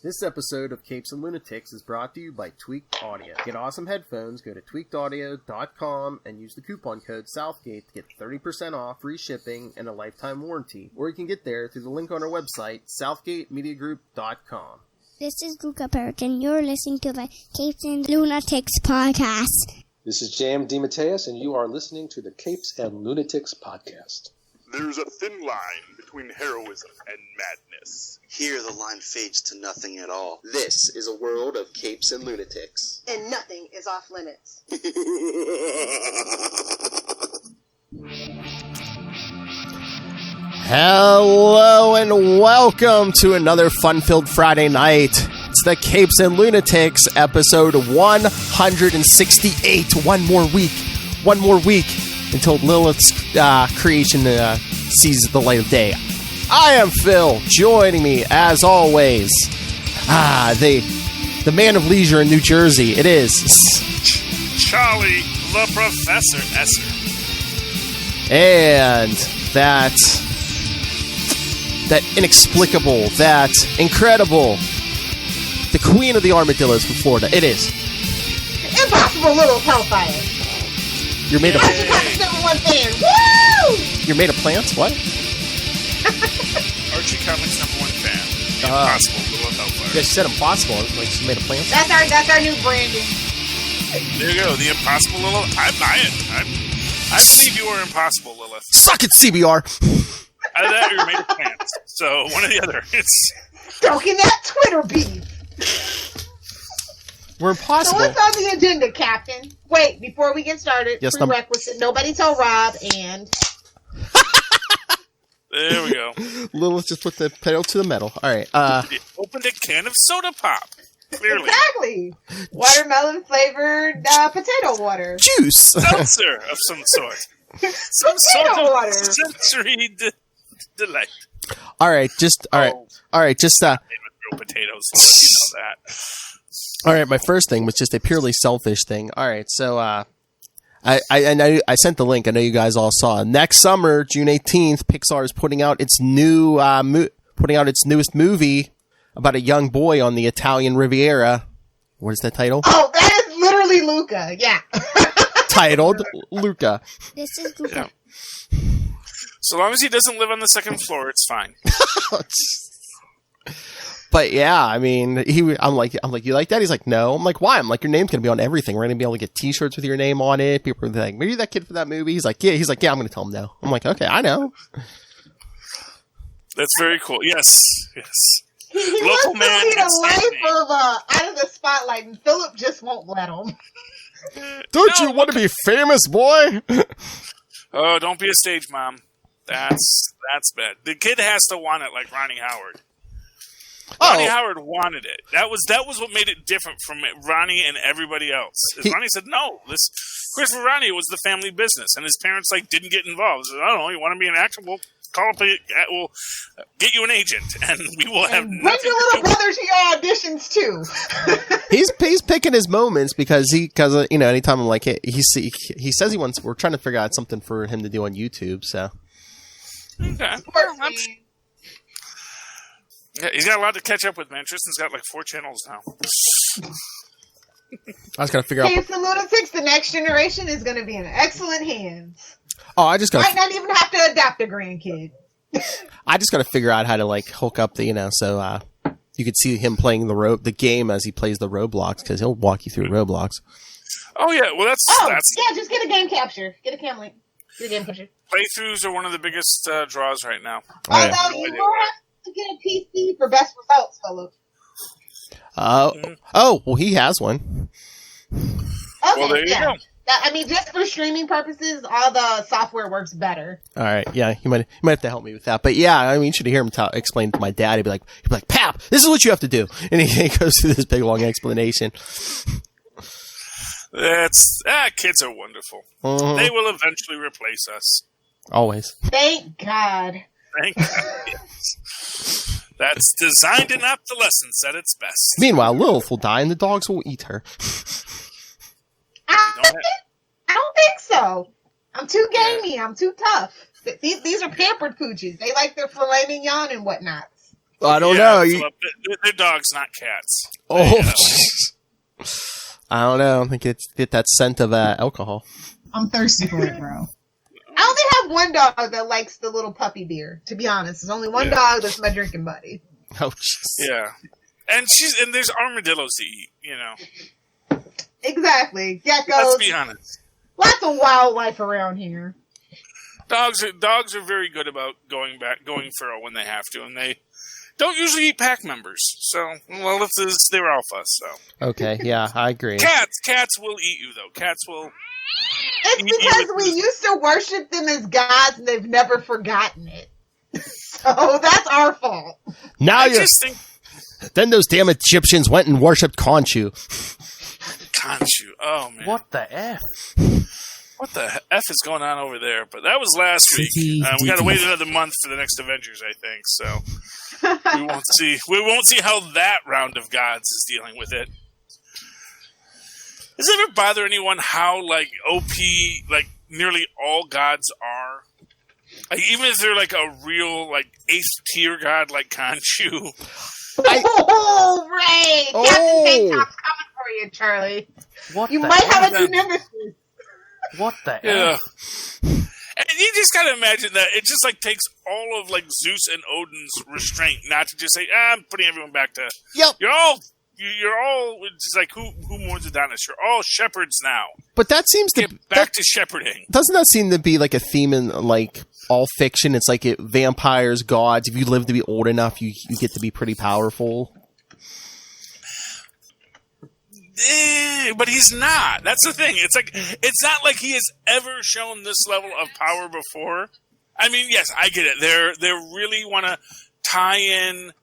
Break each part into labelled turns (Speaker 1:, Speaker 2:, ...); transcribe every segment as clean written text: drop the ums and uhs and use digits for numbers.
Speaker 1: This episode of Capes and Lunatics is brought to you by Tweaked Audio. Get awesome headphones, go to tweakedaudio.com and use the coupon code Southgate to get 30% off, free shipping, and a lifetime warranty. Or you can get there through the link on our website, southgatemediagroup.com.
Speaker 2: This is Luca, Perich, and you're listening to the Capes and Lunatics podcast.
Speaker 3: This is Jam DeMatteis, and you are listening to the Capes and Lunatics podcast.
Speaker 4: There's a thin line between heroism and madness.
Speaker 5: Here the line fades to nothing at all.
Speaker 6: This is a world of capes and lunatics.
Speaker 7: And nothing is off limits.
Speaker 1: Hello and welcome to another fun-filled Friday night. It's the Capes and Lunatics, episode 168. One more week until Lilith's creation sees the light of day. I am Phil. Joining me, as always, the man of leisure in New Jersey. It is
Speaker 4: Charlie, the Professor Esser.
Speaker 1: And that inexplicable, that incredible, the queen of the armadillos from Florida. It is
Speaker 7: Impossible Little Hellfire.
Speaker 1: You're made of
Speaker 7: Archie Comics #1 fan. Woo!
Speaker 1: You're made of plants? What?
Speaker 4: Archie Comics #1 fan. Impossible Little Hellfire.
Speaker 1: Yeah, she said impossible. Like she's made of plants.
Speaker 7: That's our new branding.
Speaker 4: There you go. The Impossible Lilith. I buy it. I believe you are Impossible Lilith.
Speaker 1: Suck it, CBR.
Speaker 4: Either that or you're made of plants. So one or the other. It's
Speaker 7: Stoking that Twitter beef.
Speaker 1: We're impossible.
Speaker 7: So what's on the agenda, Captain? Wait, before we get started,
Speaker 1: yes,
Speaker 7: prerequisite. Nobody tell Rob and...
Speaker 4: There we go.
Speaker 1: Lilith just put the pedal to the metal. All right.
Speaker 4: You opened a can of soda pop. Clearly.
Speaker 7: Exactly. Watermelon flavored potato water.
Speaker 1: Juice.
Speaker 4: Seltzer of some sort. Some
Speaker 7: Potato
Speaker 4: sort of
Speaker 7: water.
Speaker 4: sensory delight.
Speaker 1: All right. Just
Speaker 4: Made with
Speaker 1: real
Speaker 4: potatoes. I'll let you know that.
Speaker 1: All right. My first thing was just a purely selfish thing. All right. So, I know I sent the link. I know you guys all saw. Next summer, June 18th, PIxar is putting out its newest movie about a young boy on the Italian Riviera. What is that title?
Speaker 7: Oh, that is literally Luca. Yeah.
Speaker 1: Titled Luca.
Speaker 2: This is Luca.
Speaker 4: Yeah. So long as he doesn't live on the second floor, it's fine.
Speaker 1: But yeah, I mean, I'm like, you like that? He's like, no. I'm like, why? I'm like, your name's gonna be on everything. We're gonna be able to get T-shirts with your name on it. People are like, maybe that kid for that movie. He's like, yeah. He's like, yeah. I'm gonna tell him no. I'm like, okay, I know.
Speaker 4: That's very cool. Yes.
Speaker 7: He
Speaker 4: Local
Speaker 7: wants
Speaker 4: man
Speaker 7: to lead
Speaker 4: and
Speaker 7: a
Speaker 4: stand
Speaker 7: life of out of the spotlight, and Philip just won't let him.
Speaker 1: Don't you want to be famous, boy?
Speaker 4: Oh, don't be a stage mom. That's bad. The kid has to want it like Ronnie Howard. Ronnie Howard wanted it. That was what made it different from Ronnie and everybody else. Ronnie said, no, Christopher Ronnie was the family business, and his parents didn't get involved. He said, I don't know, you want to be an actor? We'll we'll get you an agent, and we will have
Speaker 7: bring your little brother to your auditions too.
Speaker 1: He's picking his moments because anytime I'm like, he says we're trying to figure out something for him to do on YouTube. So
Speaker 4: okay. Yeah, he's got a lot to catch up with, man. Tristan's got 4 channels now.
Speaker 1: I was gonna figure out.
Speaker 7: Capes and Lunatics, the next generation is going to be in excellent hands.
Speaker 1: Oh, I just
Speaker 7: might not even have to adopt a grandkid.
Speaker 1: I just got to figure out how to hook up the so you could see him playing the game as he plays the Roblox because he'll walk you through Roblox.
Speaker 4: Oh yeah, well that's
Speaker 7: just get a game capture, get a cam link, get a game capture.
Speaker 4: Playthroughs are one of the biggest draws right now.
Speaker 7: Although you will have to get a PC for best results, Philip.
Speaker 1: Oh, well, he has one.
Speaker 7: Okay,
Speaker 4: well, there you go.
Speaker 7: I mean, just for streaming purposes, all the software works better.
Speaker 1: All right, yeah, you might have to help me with that. But yeah, I mean, you should hear him explain to my dad. He'd be like, Pap, this is what you have to do, and he goes through this big long explanation.
Speaker 4: Kids are wonderful. Mm-hmm. They will eventually replace us.
Speaker 1: Always.
Speaker 7: Thank God.
Speaker 4: Thank God. Yes. That's designed in obsolescence at its best.
Speaker 1: Meanwhile, Lilith will die and the dogs will eat her.
Speaker 7: I don't think so. I'm too gamey. I'm too tough. These are pampered pooches. They like their filet mignon and whatnot.
Speaker 1: I don't know.
Speaker 4: They're dogs, not cats.
Speaker 1: Oh, I don't know. I think it's get that scent of alcohol.
Speaker 7: I'm thirsty for it, bro. I only have one dog that likes the little puppy beer, to be honest. There's only one dog that's my drinking buddy.
Speaker 1: Oh, jeez.
Speaker 4: Yeah. And there's armadillos to eat, you know.
Speaker 7: Exactly. Geckos.
Speaker 4: Let's be honest.
Speaker 7: Lots of wildlife around here.
Speaker 4: Dogs are very good about going feral when they have to, and they don't usually eat pack members. So, well, they're alpha, so.
Speaker 1: Okay, yeah, I agree.
Speaker 4: Cats will eat you, though. Cats will.
Speaker 7: It's because we used to worship them as gods, and they've never forgotten it. So that's our fault.
Speaker 1: Now Then those damn Egyptians went and worshipped Khonshu.
Speaker 4: Khonshu, oh man.
Speaker 8: What the F?
Speaker 4: What the F is going on over there? But that was last week. We got to wait another month for the next Avengers, I think. So we won't see how that round of gods is dealing with it. Does it ever bother anyone how OP nearly all gods are? Even if they're a real 8th tier god like Khonshu.
Speaker 7: Oh, right! Captain Tank Top's coming for you, Charlie. You might have a new nemesis.
Speaker 8: What the
Speaker 4: F? And you just gotta imagine that it just takes all of Zeus and Odin's restraint not to just say, I'm putting everyone back to.
Speaker 1: Yep.
Speaker 4: You're all just who mourns Adonis? You're all shepherds now.
Speaker 1: But that seems to
Speaker 4: get back to shepherding.
Speaker 1: Doesn't that seem to be a theme in all fiction? It's vampires, gods. If you live to be old enough, you get to be pretty powerful.
Speaker 4: But he's not. That's the thing. It's not like he has ever shown this level of power before. I mean, yes, I get it. They really want to tie in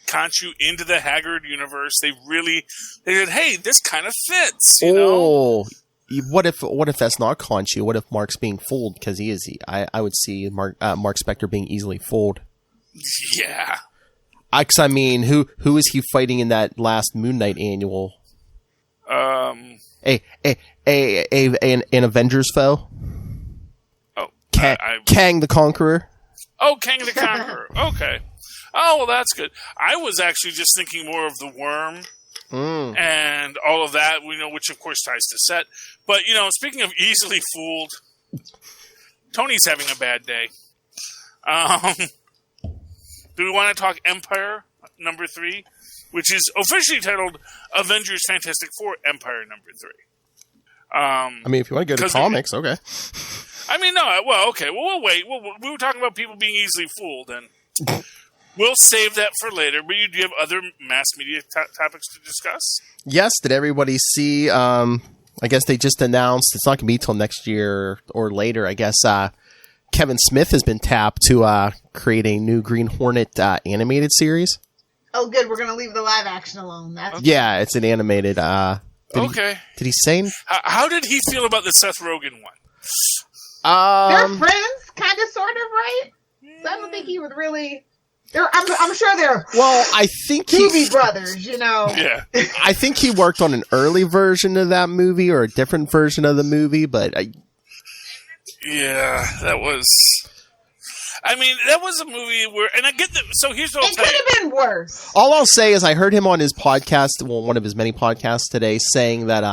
Speaker 4: Khonshu into the Haggard universe. They said, hey, this kind of fits. You know?
Speaker 1: What if that's not Khonshu? What if Mark's being fooled? Because he is. I would see Mark Spector being easily fooled.
Speaker 4: Yeah.
Speaker 1: I mean, who is he fighting in that last Moon Knight annual? An Avengers foe.
Speaker 4: Oh,
Speaker 1: Kang the Conqueror.
Speaker 4: Oh, Kang the Conqueror. Okay. Oh, well, that's good. I was actually just thinking more of the Worm and all of that. We know, which of course ties to Set. But speaking of easily fooled, Tony's having a bad day. Do we want to talk Empyre number 3, which is officially titled Avengers Fantastic Four Empyre number 3?
Speaker 1: I mean, if you want to go to comics, okay.
Speaker 4: I mean, no. Well, okay. Well, we'll wait. We were talking about people being easily fooled, and we'll save that for later. But do you have other mass media topics to discuss?
Speaker 1: Yes. Did everybody see? I guess they just announced it's not going to be till next year or later. I guess Kevin Smith has been tapped to create a new Green Hornet animated series.
Speaker 7: Oh, good. We're going to leave the live action alone.
Speaker 1: Yeah, it's an animated.
Speaker 4: Okay.
Speaker 1: Did he say?
Speaker 4: How did he feel about the Seth Rogen one?
Speaker 7: They're friends, kind of, sort of, right? So I don't think he would really. I'm sure they're.
Speaker 1: Well, I think
Speaker 7: Doobie Brothers,
Speaker 4: Yeah.
Speaker 1: I think he worked on an early version of that movie or a different version of the movie, but
Speaker 4: yeah, that was. I mean, that was a movie where, and I get that. So here's what I'll
Speaker 7: it
Speaker 4: tell you.
Speaker 7: It could have been worse.
Speaker 1: All I'll say is I heard him on his podcast, one of his many podcasts today, saying that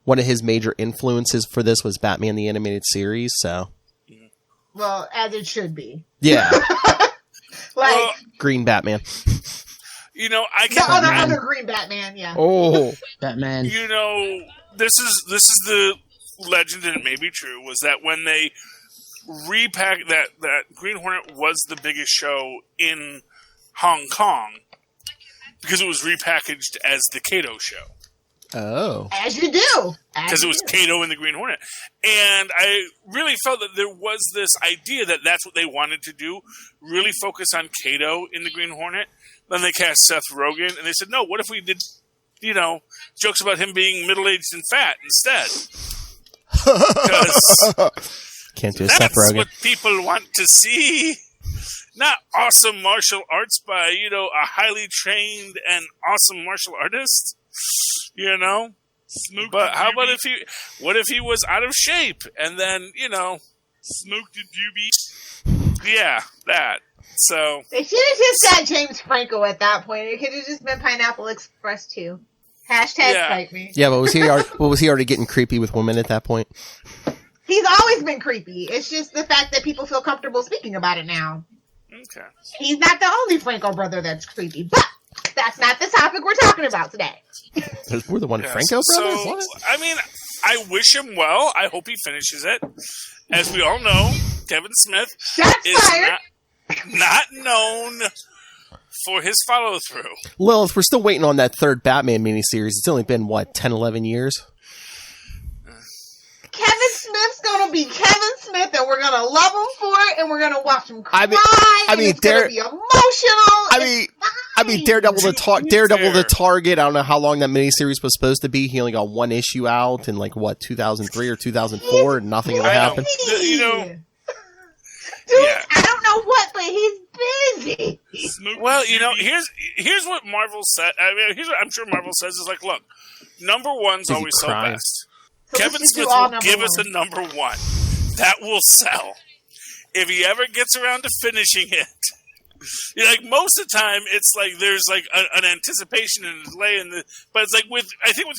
Speaker 1: one of his major influences for this was Batman the Animated Series. So,
Speaker 7: well, as it should be.
Speaker 1: Yeah, Green Batman.
Speaker 4: I
Speaker 7: can the other Green Batman. Yeah.
Speaker 1: Oh, Batman.
Speaker 4: This is the legend, and it may be true. Was that when they repacked that Green Hornet was the biggest show in Hong Kong because it was repackaged as the Kato show.
Speaker 1: Oh.
Speaker 7: As you do.
Speaker 4: Because it was Kato and the Green Hornet. And I really felt that there was this idea that that's what they wanted to do, really focus on Kato in the Green Hornet. Then they cast Seth Rogen, and they said, no, what if we did, jokes about him being middle-aged and fat instead? Because
Speaker 1: can't do a Seth Rogen.
Speaker 4: That's what people want to see. Not awesome martial arts by, a highly trained and awesome martial artist. But how about what if he was out of shape and then,
Speaker 8: smoked a doobie?
Speaker 4: Yeah, that. So
Speaker 7: they should have just got James Franco at that point. It could have just been Pineapple Express 2. Fight me.
Speaker 9: Yeah, but was he already getting creepy with women at that point?
Speaker 7: He's always been creepy. It's just the fact that people feel comfortable speaking about it now.
Speaker 4: Okay.
Speaker 7: He's not the only Franco brother that's creepy, but that's not the topic we're talking about today.
Speaker 9: We're the one Franco brothers?
Speaker 4: So,
Speaker 9: what?
Speaker 4: I mean, I wish him well. I hope he finishes it. As we all know, Kevin Smith is not known for his follow-through.
Speaker 9: Lilith, we're still waiting on that third Batman miniseries. It's only been, 10, 11 years?
Speaker 7: Kevin Smith's gonna be Kevin Smith, and we're gonna love him for it, and we're gonna watch him cry. It's gonna be emotional.
Speaker 9: Daredevil the Target. I don't know how long that miniseries was supposed to be. He only got one issue out in 2003 or 2004, and nothing ever happened.
Speaker 7: Dude, I don't know what, but he's busy.
Speaker 4: Well, here's what Marvel said. I mean, here's what I'm sure Marvel says is look, number one's always so best. So Kevin Smith will give us a number one. That will sell. If he ever gets around to finishing it, most of the time, it's there's an anticipation and a delay, but it's with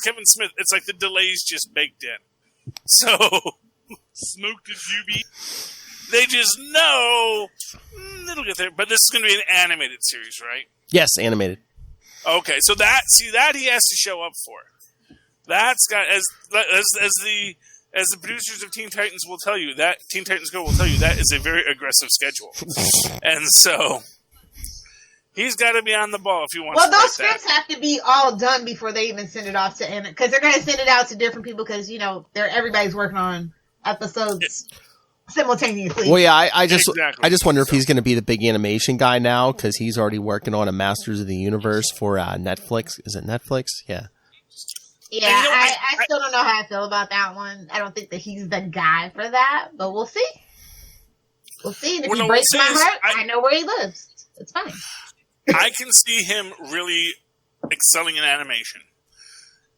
Speaker 4: Kevin Smith, it's the delay's just baked in. So, smoked did you be? They just know it'll get there. But this is going to be an animated series, right?
Speaker 9: Yes, animated.
Speaker 4: Okay, so that he has to show up for. That's got as the producers of Teen Titans will tell you, that Teen Titans Go will tell you, that is a very aggressive schedule, and so he's got to be on the ball if you want.
Speaker 7: Well, those scripts have to be all done before they even send it off to because they're going to send it out to different people because everybody's working on episodes simultaneously.
Speaker 9: Well, yeah, I just wonder if he's going to be the big animation guy now because he's already working on a Masters of the Universe for Netflix. Is it Netflix? Yeah.
Speaker 7: Yeah, I still don't know how I feel about that one. I don't think that he's the guy for that, but we'll see. We'll see. And if he breaks my heart, I know where he lives. It's fine.
Speaker 4: I can see him really excelling in animation.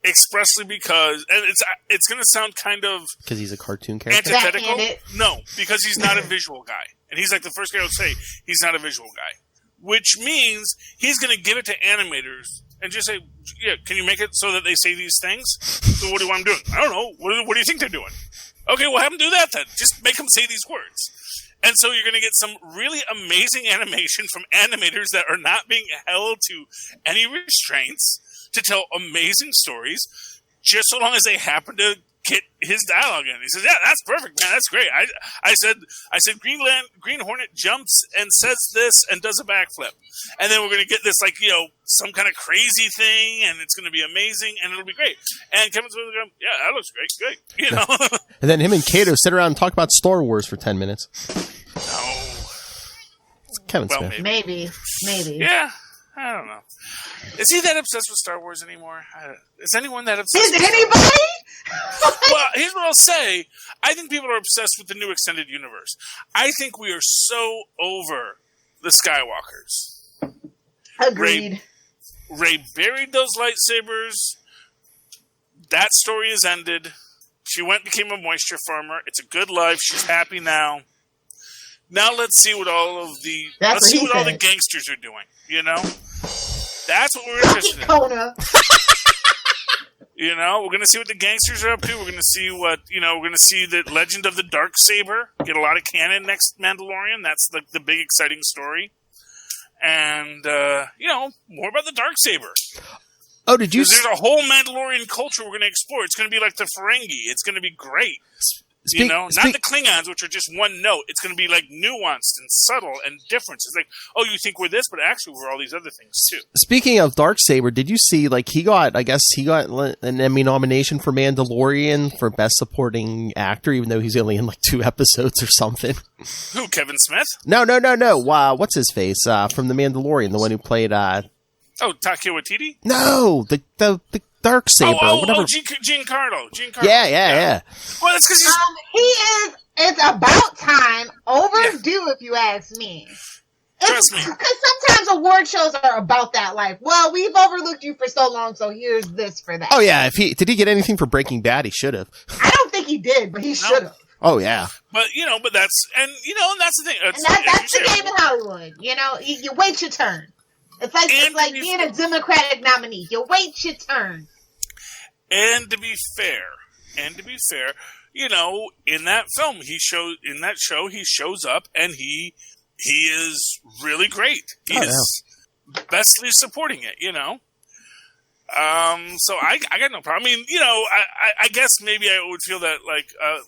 Speaker 4: Expressly because, and it's going to sound kind of...
Speaker 9: Because he's a cartoon character?
Speaker 4: Antithetical. No, because he's not a visual guy. And he's the first guy I would say he's not a visual guy. Which means he's going to give it to animators and just say, yeah, can you make it so that they say these things? So what do you want them doing? I don't know. What do you think they're doing? Okay, well, have them do that then. Just make them say these words. And so you're going to get some really amazing animation from animators that are not being held to any restraints to tell amazing stories, just so long as they happen to get his dialogue in. He says, yeah, that's perfect, man. That's great. I said Green Hornet jumps and says this and does a backflip. And then we're going to get this, some kind of crazy thing, and it's going to be amazing, and it'll be great. And Kevin Smith will go, yeah, that looks great.
Speaker 9: And then him and Kato sit around and talk about Star Wars for 10 minutes.
Speaker 4: No.
Speaker 9: It's Kevin Smith.
Speaker 7: Maybe.
Speaker 4: Yeah. I don't know. Is he that obsessed with Star Wars anymore? Is anyone that obsessed
Speaker 7: with
Speaker 4: anybody? Well, here's what I'll say. I think people are obsessed with the new extended universe. I think we are so over the Skywalkers.
Speaker 7: Agreed.
Speaker 4: Rey buried those lightsabers. That story is ended. She became a moisture farmer. It's a good life. She's happy now. Now let's see what all the gangsters are doing. That's what we're interested in.
Speaker 7: Conan.
Speaker 4: We're going to see what the gangsters are up to. We're going to see we're going to see the Legend of the Darksaber get a lot of canon next Mandalorian. That's the big exciting story. And, more about the Darksaber.
Speaker 9: Oh, did you?
Speaker 4: There's a whole Mandalorian culture we're going to explore. It's going to be like the Ferengi. It's going to be great. Not the Klingons, which are just one note. It's going to be nuanced and subtle and different. It's oh, you think we're this, but actually we're all these other things too.
Speaker 9: Speaking of Darksaber, did you see he got an Emmy nomination for Mandalorian for Best Supporting Actor, even though he's only in 2 episodes or something?
Speaker 4: Who, Kevin Smith?
Speaker 9: No. What's his face from The Mandalorian, the one who played Taika
Speaker 4: Waititi?
Speaker 9: No, the Darksaber, whatever.
Speaker 4: Giancarlo.
Speaker 9: Yeah.
Speaker 4: Well, that's because
Speaker 7: it's about time. Overdue, if you ask me.
Speaker 4: Trust me.
Speaker 7: Because sometimes award shows are about that life. Well, we've overlooked you for so long, so here's this for that.
Speaker 9: Oh, yeah. Did he get anything for Breaking Bad? He should have.
Speaker 7: I don't think he did, but he should have.
Speaker 9: Oh yeah.
Speaker 4: But that's the thing.
Speaker 7: That's the game in Hollywood. You wait your turn. It's like being a Democratic nominee. You wait your turn.
Speaker 4: And to be fair, in that film, he shows up and he is really great. He is bestly supporting it. So I got no problem. I mean, I guess maybe I would feel that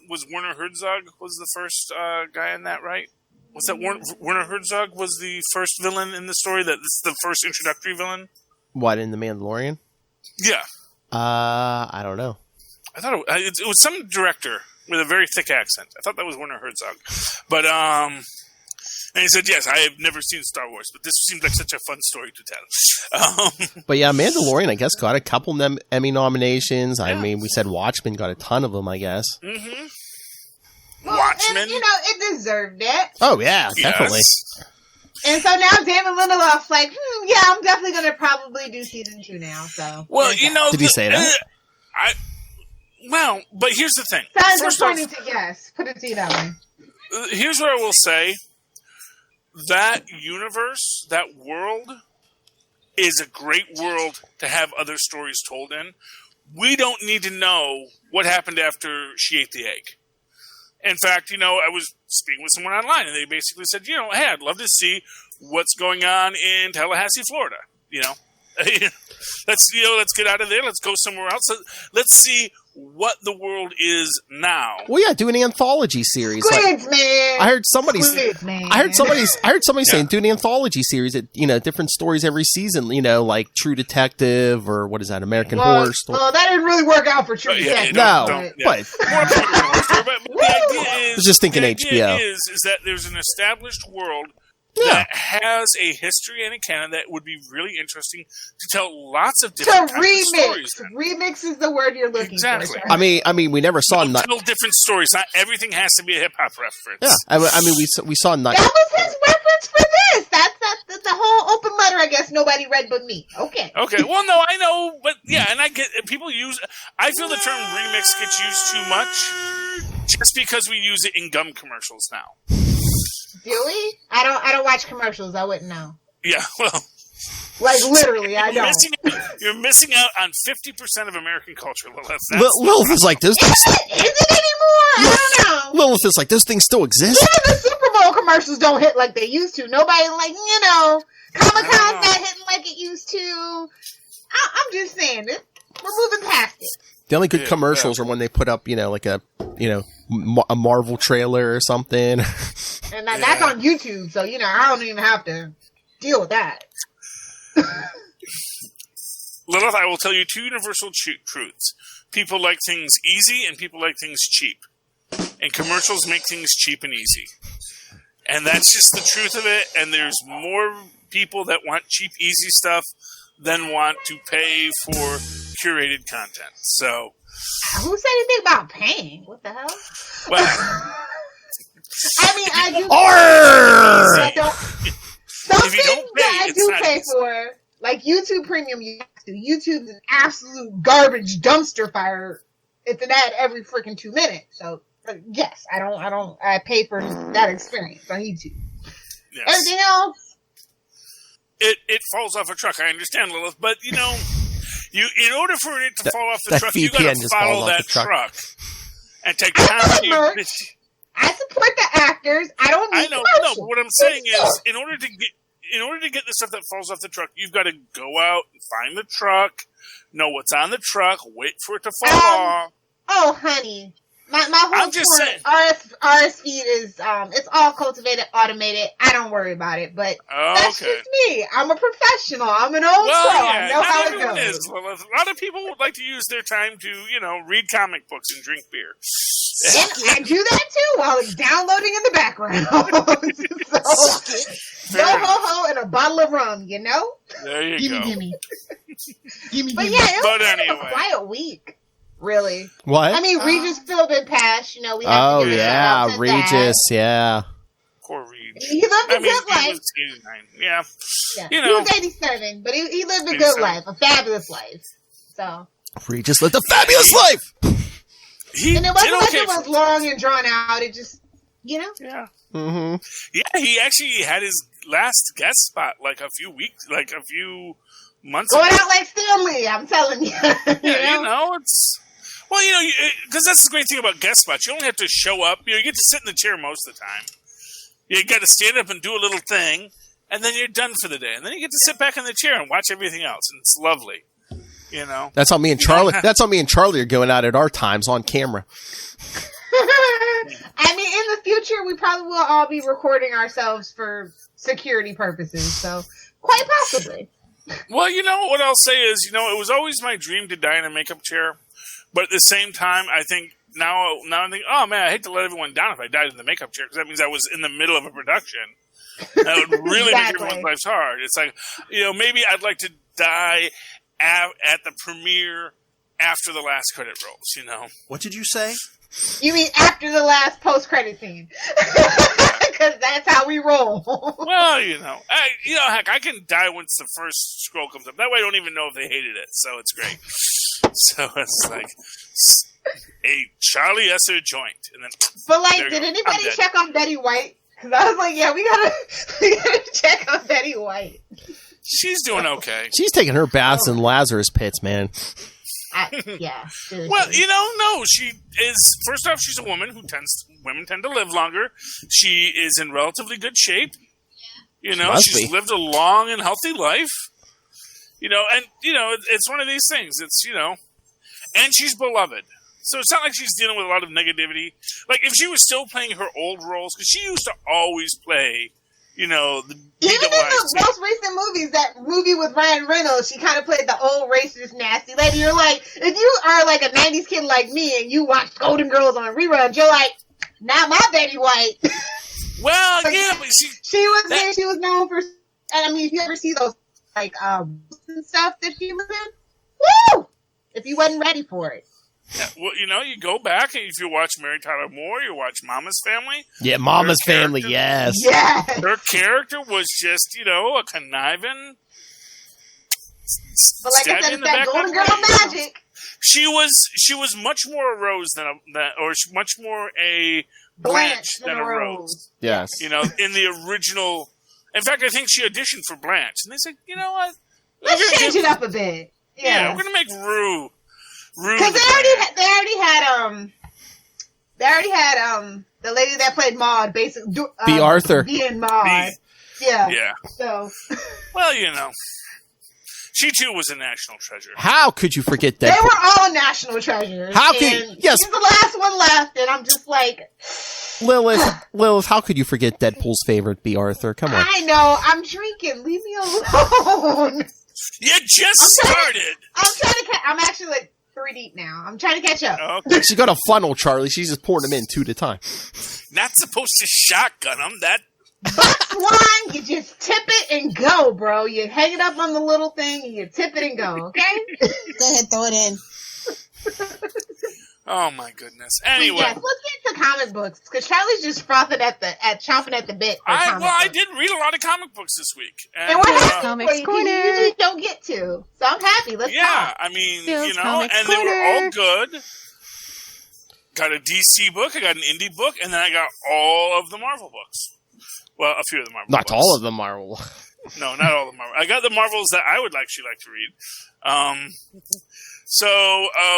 Speaker 4: was Werner Herzog was the first guy in that, right? Was that Werner Herzog was the first villain in the story? That this is the first introductory villain?
Speaker 9: What, in The Mandalorian?
Speaker 4: Yeah.
Speaker 9: I don't know.
Speaker 4: I thought it was some director with a very thick accent. I thought that was Werner Herzog. But, and he said, yes, I have never seen Star Wars, but this seems like such a fun story to tell.
Speaker 9: But yeah, Mandalorian, I guess, got a couple Emmy nominations. Yeah. I mean, we said Watchmen got a ton of them, I guess.
Speaker 4: Mm-hmm.
Speaker 7: Well,
Speaker 4: Watchmen.
Speaker 7: And, it deserved it.
Speaker 9: Oh, yeah, definitely.
Speaker 7: And so now David Lindelof's like, yeah, I'm definitely going to probably do season 2 now. So,
Speaker 4: well,
Speaker 9: did he say that?
Speaker 4: But here's the thing.
Speaker 7: Sounds pointing to yes. Put it to you that way.
Speaker 4: Here's what I will say. That universe, that world, is a great world to have other stories told in. We don't need to know what happened after she ate the egg. In fact, I was speaking with someone online, and they basically said, hey, I'd love to see what's going on in Tallahassee, Florida. Let's get out of there. Let's go somewhere else. Let's see what the world is now.
Speaker 9: Well, yeah, do an anthology series.
Speaker 7: Squids, man.
Speaker 9: I heard somebody saying do an anthology series at different stories every season. Like True Detective or what is that, American Horror Story.
Speaker 7: Well, that didn't really work out for True Detective.
Speaker 9: But
Speaker 4: the idea is,
Speaker 9: I was just thinking HBO.
Speaker 4: Is that there's an established world that has a history and a canon that would be really interesting to tell lots of different stories.
Speaker 7: Remix is the word you're looking for.
Speaker 9: I mean, we never saw
Speaker 4: tell different stories. Not everything has to be a hip hop reference.
Speaker 9: Yeah, I mean, we saw
Speaker 7: That was his reference for this. That's the whole open letter. I guess nobody read but me. Okay.
Speaker 4: Well, no, I know, but yeah, and I get people use. I feel the term remix gets used too much, just because we use it in gum commercials now.
Speaker 7: Do we? I don't watch commercials. I wouldn't know.
Speaker 4: Yeah, well,
Speaker 7: literally, I don't.
Speaker 4: You're missing out on 50% of American culture, Lilith.
Speaker 9: Lilith is like, those things.
Speaker 7: Is it anymore? I don't know.
Speaker 9: Lilith is like, those things still exist.
Speaker 7: Even the Super Bowl commercials don't hit like they used to. Nobody Comic-Con's not hitting like it used to. I'm just saying, we're moving past it.
Speaker 9: The only good commercials are when they put up, like a Marvel trailer or something.
Speaker 7: And that's on YouTube, so, I don't even have to deal with that.
Speaker 4: Lilith, I will tell you two universal truths. People like things easy and people like things cheap. And commercials make things cheap and easy. And that's just the truth of it, and there's more people that want cheap, easy stuff than want to pay for curated content. So,
Speaker 7: who said anything about paying? What the hell?
Speaker 4: Well,
Speaker 7: I mean, I do. Some things that I do pay for, like YouTube Premium. YouTube's an absolute garbage dumpster fire. It's an ad every freaking 2 minutes. So yes, I pay for that experience on YouTube. Yes. Everything else,
Speaker 4: it falls off a truck. I understand, Lilith, but in order for it to fall off the truck, you got to follow that truck and take time.
Speaker 7: I support the actors. I don't need
Speaker 4: no. What I'm saying is, in order to get the stuff that falls off the truck, you've got to go out and find the truck, know what's on the truck, wait for it to fall off.
Speaker 7: Oh, honey. My whole RS feed is it's all cultivated, automated. I don't worry about it, but that's just me. I'm a professional. I'm an old pro. I know how it goes.
Speaker 4: Well, a lot of people would like to use their time to, read comic books and drink beer.
Speaker 7: And I do that too while it's downloading in the background. So, no ho-ho and a bottle of rum,
Speaker 4: There you go.
Speaker 7: Gimme. But yeah, it was a quiet week. Really?
Speaker 9: What?
Speaker 7: I mean, Regis Philbin passed. We have to give
Speaker 9: yeah, Regis. Yeah.
Speaker 4: Poor Regis.
Speaker 7: He lived a good life.
Speaker 4: He was 89. Yeah.
Speaker 7: He was 87, but he lived a good life, a fabulous life. So
Speaker 9: Regis lived a fabulous life.
Speaker 7: And it wasn't like it was long and drawn out. It just,
Speaker 4: Yeah.
Speaker 9: Mm-hmm.
Speaker 4: Yeah, he actually had his last guest spot like a few months
Speaker 7: going
Speaker 4: ago.
Speaker 7: out like Stanley, I'm telling you.
Speaker 4: It's... Well, because that's the great thing about guest spots. You only have to show up. You get to sit in the chair most of the time. You got to stand up and do a little thing, and then you're done for the day. And then you get to sit back in the chair and watch everything else, and it's lovely.
Speaker 9: That's how me and Charlie. That's how me and Charlie are going out at our times on camera.
Speaker 7: I mean, in the future, we probably will all be recording ourselves for security purposes. So, quite possibly.
Speaker 4: Well, what I'll say is, it was always my dream to die in a makeup chair. But at the same time, I think now I think, oh man, I hate to let everyone down if I died in the makeup chair, because that means I was in the middle of a production. That would really make everyone's lives hard. It's like, maybe I'd like to die at the premiere after the last credit rolls,
Speaker 10: What did you say?
Speaker 7: You mean after the last post-credit scene? Because that's how we roll.
Speaker 4: Well, heck, I can die once the first scroll comes up. That way I don't even know if they hated it, so it's great. So it's like a Charlie Esser joint. And then,
Speaker 7: but did anybody check on Betty White? Because I was like, yeah, we gotta check on Betty White.
Speaker 4: She's doing okay.
Speaker 9: She's taking her baths in Lazarus pits, man.
Speaker 7: Yeah. Seriously.
Speaker 4: Well, no, she is. First off, she's a woman women tend to live longer. She is in relatively good shape. She's lived a long and healthy life. And it's one of these things. It's and she's beloved. So it's not like she's dealing with a lot of negativity. Like if she was still playing her old roles, because she used to always play. The
Speaker 7: even in the most recent movies, that movie with Ryan Reynolds, she kind of played the old racist, nasty lady. You're like, if you are like a 90s kid like me and you watch Golden Girls on reruns, you're like, not my Betty White.
Speaker 4: Well, yeah, but
Speaker 7: she was known for, and I mean, if you ever see those, and stuff that she was in, woo! If you wasn't ready for it.
Speaker 4: Yeah, well, you go back, and if you watch Mary Tyler Moore, you watch Mama's Family.
Speaker 9: Yeah, Mama's Family, yes.
Speaker 7: Yeah.
Speaker 4: Her character was just, a conniving.
Speaker 7: But like I said, it's that Golden Girl magic.
Speaker 4: She was much more a Rose or much more a Blanche than a Rose.
Speaker 9: Yes.
Speaker 4: In the original. In fact, I think she auditioned for Blanche, and they said, you know what?
Speaker 7: Let's change it up a bit. Yeah,
Speaker 4: we're gonna make Rue.
Speaker 7: Because they already had the lady that played Maude, basically.
Speaker 9: B. Arthur.
Speaker 7: Being Maude. Yeah.
Speaker 4: Yeah.
Speaker 7: So.
Speaker 4: Well, she too was a national treasure.
Speaker 9: How could you forget that?
Speaker 7: They were all national treasures. How could yes? She's the last one left, and I'm just like.
Speaker 9: Lilith, how could you forget Deadpool's favorite, B. Arthur? Come on.
Speaker 7: I know. I'm drinking. Leave me alone.
Speaker 4: You just started.
Speaker 7: I'm actually like 3 deep now. I'm trying to catch up.
Speaker 4: Okay.
Speaker 9: She's got a funnel, Charlie. She's just pouring them in 2 at a time.
Speaker 4: Not supposed to shotgun them.
Speaker 7: Box wine, you just tip it and go, bro. You hang it up on the little thing and you tip it and go, okay?
Speaker 2: Go ahead, throw it in.
Speaker 4: Oh my goodness. Anyway,
Speaker 7: yes, let's get to comic books because Charlie's just frothing chomping at the bit.
Speaker 4: I did read a lot of comic books this week,
Speaker 7: and what happened for you? You usually don't get to, so I'm happy. Let's talk.
Speaker 4: I mean, and they were all good. Got a DC book, I got an indie book, and then I got all of the Marvel books. Well, a few of the Marvel books.
Speaker 9: Not all of the Marvel.
Speaker 4: No, not all of the Marvel. I got the Marvels that I would actually like to read. So,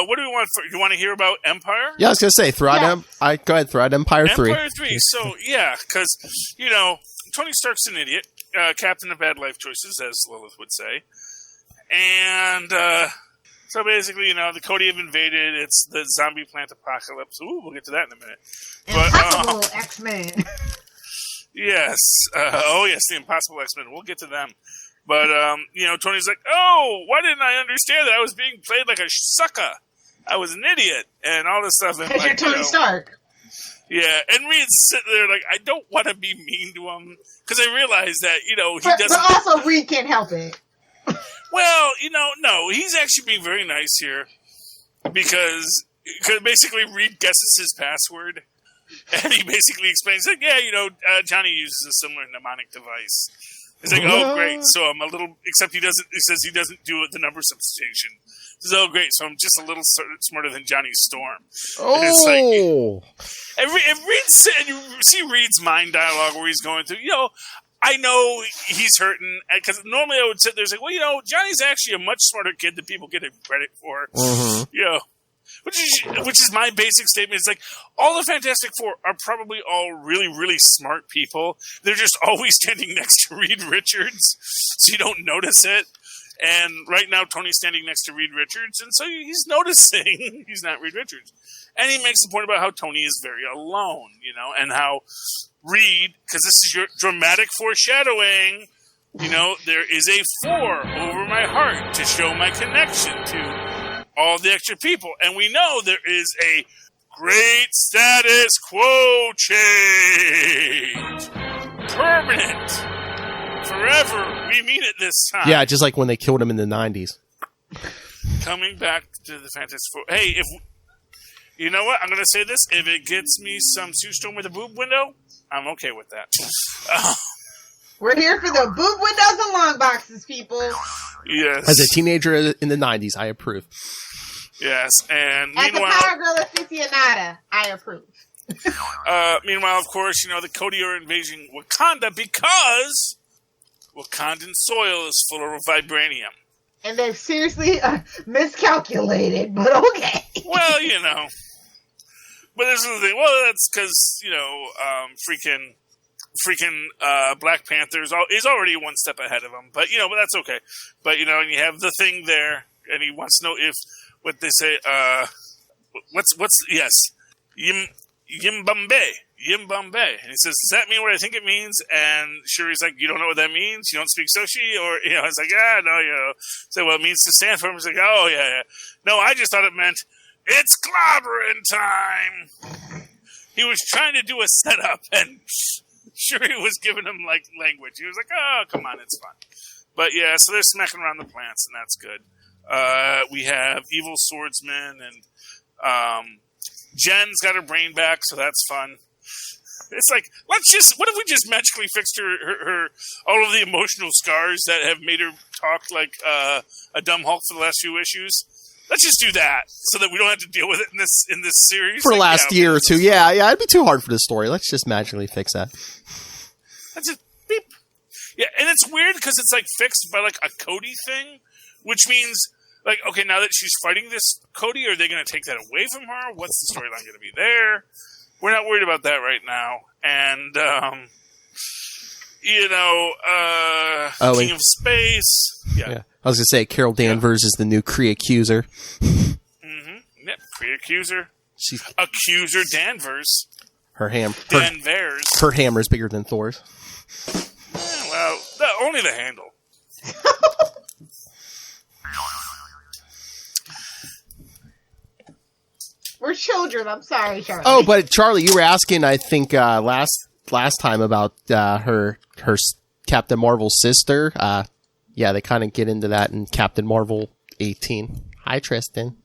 Speaker 4: what do we want? You want to hear about Empyre?
Speaker 9: Yeah, I was going to say, go ahead, throw out Empyre 3.
Speaker 4: Empyre 3. So, yeah, because, Tony Stark's an idiot. Captain of bad life choices, as Lilith would say. And, so basically, the Cody have invaded. It's the zombie plant apocalypse. Ooh, we'll get to that in a minute.
Speaker 7: Impossible X-Men.
Speaker 4: Yes. Yes, the Impossible X-Men. We'll get to them. But, Tony's like, oh, why didn't I understand that I was being played like a sucker? I was an idiot, and all this stuff.
Speaker 7: Because you're Tony Stark.
Speaker 4: Yeah, and Reed's sitting there like, I don't want to be mean to him, because I realize that, he doesn't...
Speaker 7: But also, Reed can't help it.
Speaker 4: Well, no, he's actually being very nice here, because basically Reed guesses his password, and he basically explains, like, Johnny uses a similar mnemonic device. He's like, oh, great. So I'm a little, except he says he doesn't do the number substitution. He says, oh, great. So I'm just a little smarter than Johnny Storm.
Speaker 9: Oh.
Speaker 4: And it's like, and you see Reed's mind dialogue where he's going through, I know he's hurting, because normally I would sit there and say, well, Johnny's actually a much smarter kid than people give him credit for.
Speaker 9: Mm-hmm.
Speaker 4: Which is my basic statement. It's like, all the Fantastic Four are probably all really, really smart people. They're just always standing next to Reed Richards, so you don't notice it. And right now, Tony's standing next to Reed Richards, and so he's noticing he's not Reed Richards. And he makes the point about how Tony is very alone, and how Reed, because this is your dramatic foreshadowing, there is a 4 over my heart to show my connection to all the extra people. And we know there is a great status quo change. Permanent. Forever. We mean it this time.
Speaker 9: Yeah, just like when they killed him in the 90s.
Speaker 4: Coming back to the Fantastic Four. Hey, you know what? I'm going to say this. If it gets me some Sue Storm with a boob window, I'm okay with that.
Speaker 7: We're here for the boob windows and long boxes, people.
Speaker 4: Yes.
Speaker 9: As a teenager in the 90s, I approve.
Speaker 4: Yes, and
Speaker 7: as
Speaker 4: meanwhile,
Speaker 7: a Power Girl aficionada, I approve.
Speaker 4: Meanwhile, of course, the Cody are invading Wakanda because Wakandan soil is full of vibranium.
Speaker 7: And they've seriously miscalculated, but okay.
Speaker 4: Well, But this is the thing. Well, that's because, freaking Black Panther is already one step ahead of him. But, but that's okay. But, and you have the thing there, and he wants to know if, what they say, Yimbambe. And he says, does that mean what I think it means? And Shuri's like, you don't know what that means? You don't speak Soshi? Or, it's like, no, So, well, it means to stand for him. He's like, oh, yeah. No, I just thought it meant, it's clobbering time. He was trying to do a setup, and Shuri was giving him, language. He was like, oh, come on, it's fun. But, yeah, so they're smacking around the plants, and that's good. We have Evil Swordsman, and Jen's got her brain back, so that's fun. It's like, what if we just magically fixed her all of the emotional scars that have made her talk like a dumb Hulk for the last few issues? Let's just do that so that we don't have to deal with it in this series.
Speaker 9: For the last year or two. Yeah, it'd be too hard for the story. Let's just magically fix that.
Speaker 4: That's just beep. Yeah, and it's weird because it's fixed by a Cody thing, which means okay, now that she's fighting this Cody, are they going to take that away from her? What's the storyline going to be there? We're not worried about that right now. And King of Space. Yeah.
Speaker 9: I was going to say, Carol Danvers is the new Kree Accuser.
Speaker 4: Mm-hmm. Yep, Kree Accuser. Accuser Danvers.
Speaker 9: Her hammer is bigger than Thor's.
Speaker 4: Yeah, well, only the handle.
Speaker 7: We're children. I'm sorry, Charlie.
Speaker 9: Oh, but Charlie, you were asking, I think, last time about her Captain Marvel's sister. Yeah, they kind of get into that in Captain Marvel 18. Hi, Tristan.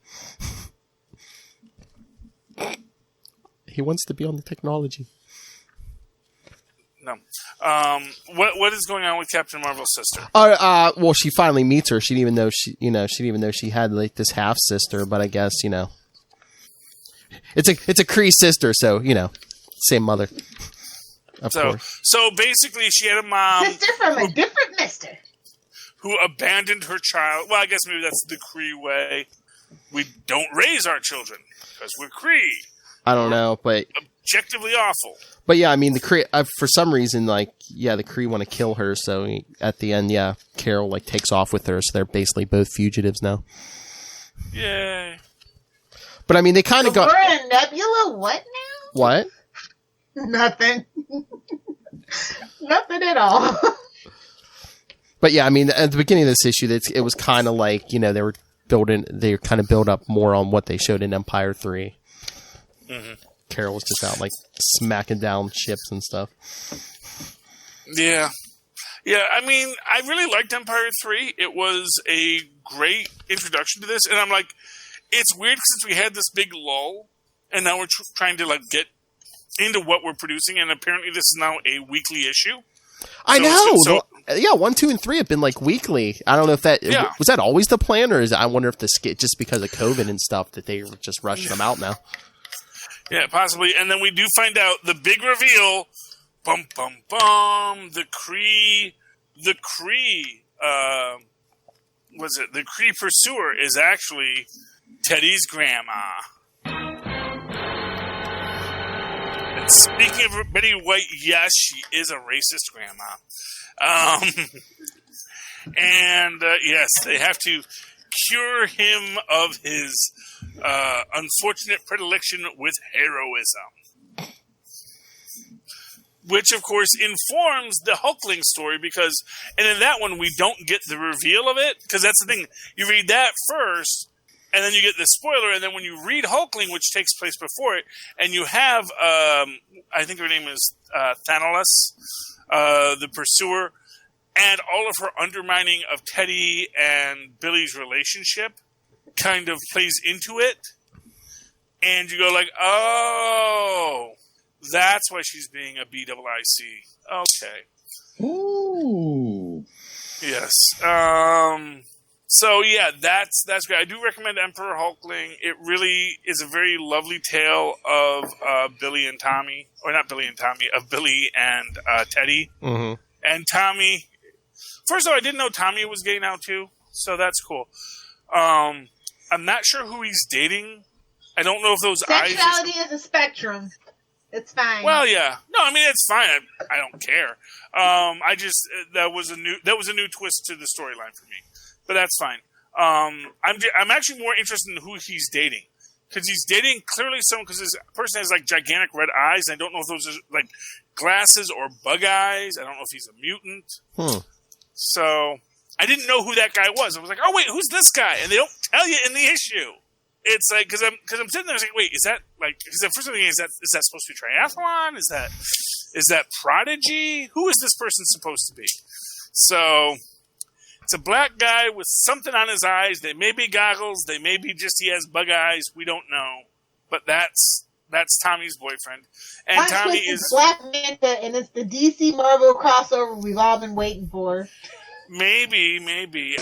Speaker 9: He wants to be on the technology.
Speaker 4: No. What is going on with Captain Marvel's sister?
Speaker 9: Well, she finally meets her. She didn't even know she had this half sister, but I guess it's a Kree sister, so same mother. Of course.
Speaker 4: So basically, she had a mom,
Speaker 7: sister from a different mister,
Speaker 4: who abandoned her child. Well, I guess maybe that's the Kree way. We don't raise our children because we're Kree.
Speaker 9: I don't know, but
Speaker 4: objectively awful.
Speaker 9: But yeah, I mean, the Kree, for some reason, the Kree want to kill her. So at the end, Carol takes off with her. So they're basically both fugitives now.
Speaker 4: Yay!
Speaker 9: But I mean, they kind of got.
Speaker 7: We're in Nebula. What now?
Speaker 9: What?
Speaker 7: Nothing. Nothing at all.
Speaker 9: But yeah, I mean, at the beginning of this issue, it was kind of they kind of build up more on what they showed in Empyre 3.
Speaker 4: Mm-hmm.
Speaker 9: Carol was just out smacking down ships and stuff.
Speaker 4: Yeah. Yeah, I mean, I really liked Empyre 3. It was a great introduction to this, and I'm like, it's weird since we had this big lull, and now we're trying to get into what we're producing, and apparently this is now a weekly issue.
Speaker 9: I know. Yeah, 1, 2, and 3 have been like weekly. I don't know if that was that always the plan, or I wonder if just because of COVID and stuff that they were just rushing them out now.
Speaker 4: Yeah, possibly. And then we do find out the big reveal. Bum bum bum. The Kree. The Kree pursuer is actually Teddy's grandma. And speaking of Betty White, yes, she is a racist grandma. Yes, they have to cure him of his unfortunate predilection with heroism. Which, of course, informs the Hulkling story and in that one, we don't get the reveal of it, because that's the thing. You read that first, and then you get the spoiler, and then when you read Hulkling, which takes place before it, and you have, I think her name is Thanalos, the pursuer, and all of her undermining of Teddy and Billy's relationship kind of plays into it, and you go like, oh, that's why she's being a BIIC. Okay.
Speaker 10: Ooh.
Speaker 4: Yes. So yeah, that's great. I do recommend Emperor Hulkling. It really is a very lovely tale of Billy and Tommy, or not Billy and Tommy, of Billy and Teddy.
Speaker 9: Mm-hmm.
Speaker 4: And Tommy. First of all, I didn't know Tommy was gay now too, so that's cool. I'm not sure who he's dating. I don't know if those
Speaker 7: sexuality is a spectrum. It's fine.
Speaker 4: Well, yeah. No, I mean it's fine. I don't care. I just that was a new twist to the storyline for me, but that's fine. I'm actually more interested in who he's dating, because he's dating clearly someone, because this person has like gigantic red eyes. I don't know if those are like glasses or bug eyes. I don't know if he's a mutant. So I didn't know who that guy was. I was like, oh wait, who's this guy? And they don't tell you in the issue. It's like, because I'm sitting there, I was like, wait, is that like? Because the first thing is that supposed to be triathlon? Is that Prodigy? Who is this person supposed to be? So it's a black guy with something on his eyes. They may be goggles. They may be just he has bug eyes. We don't know. But that's Tommy's boyfriend, and Tommy is
Speaker 7: Black Manta, and it's the DC Marvel crossover we've all been waiting for.
Speaker 4: Maybe.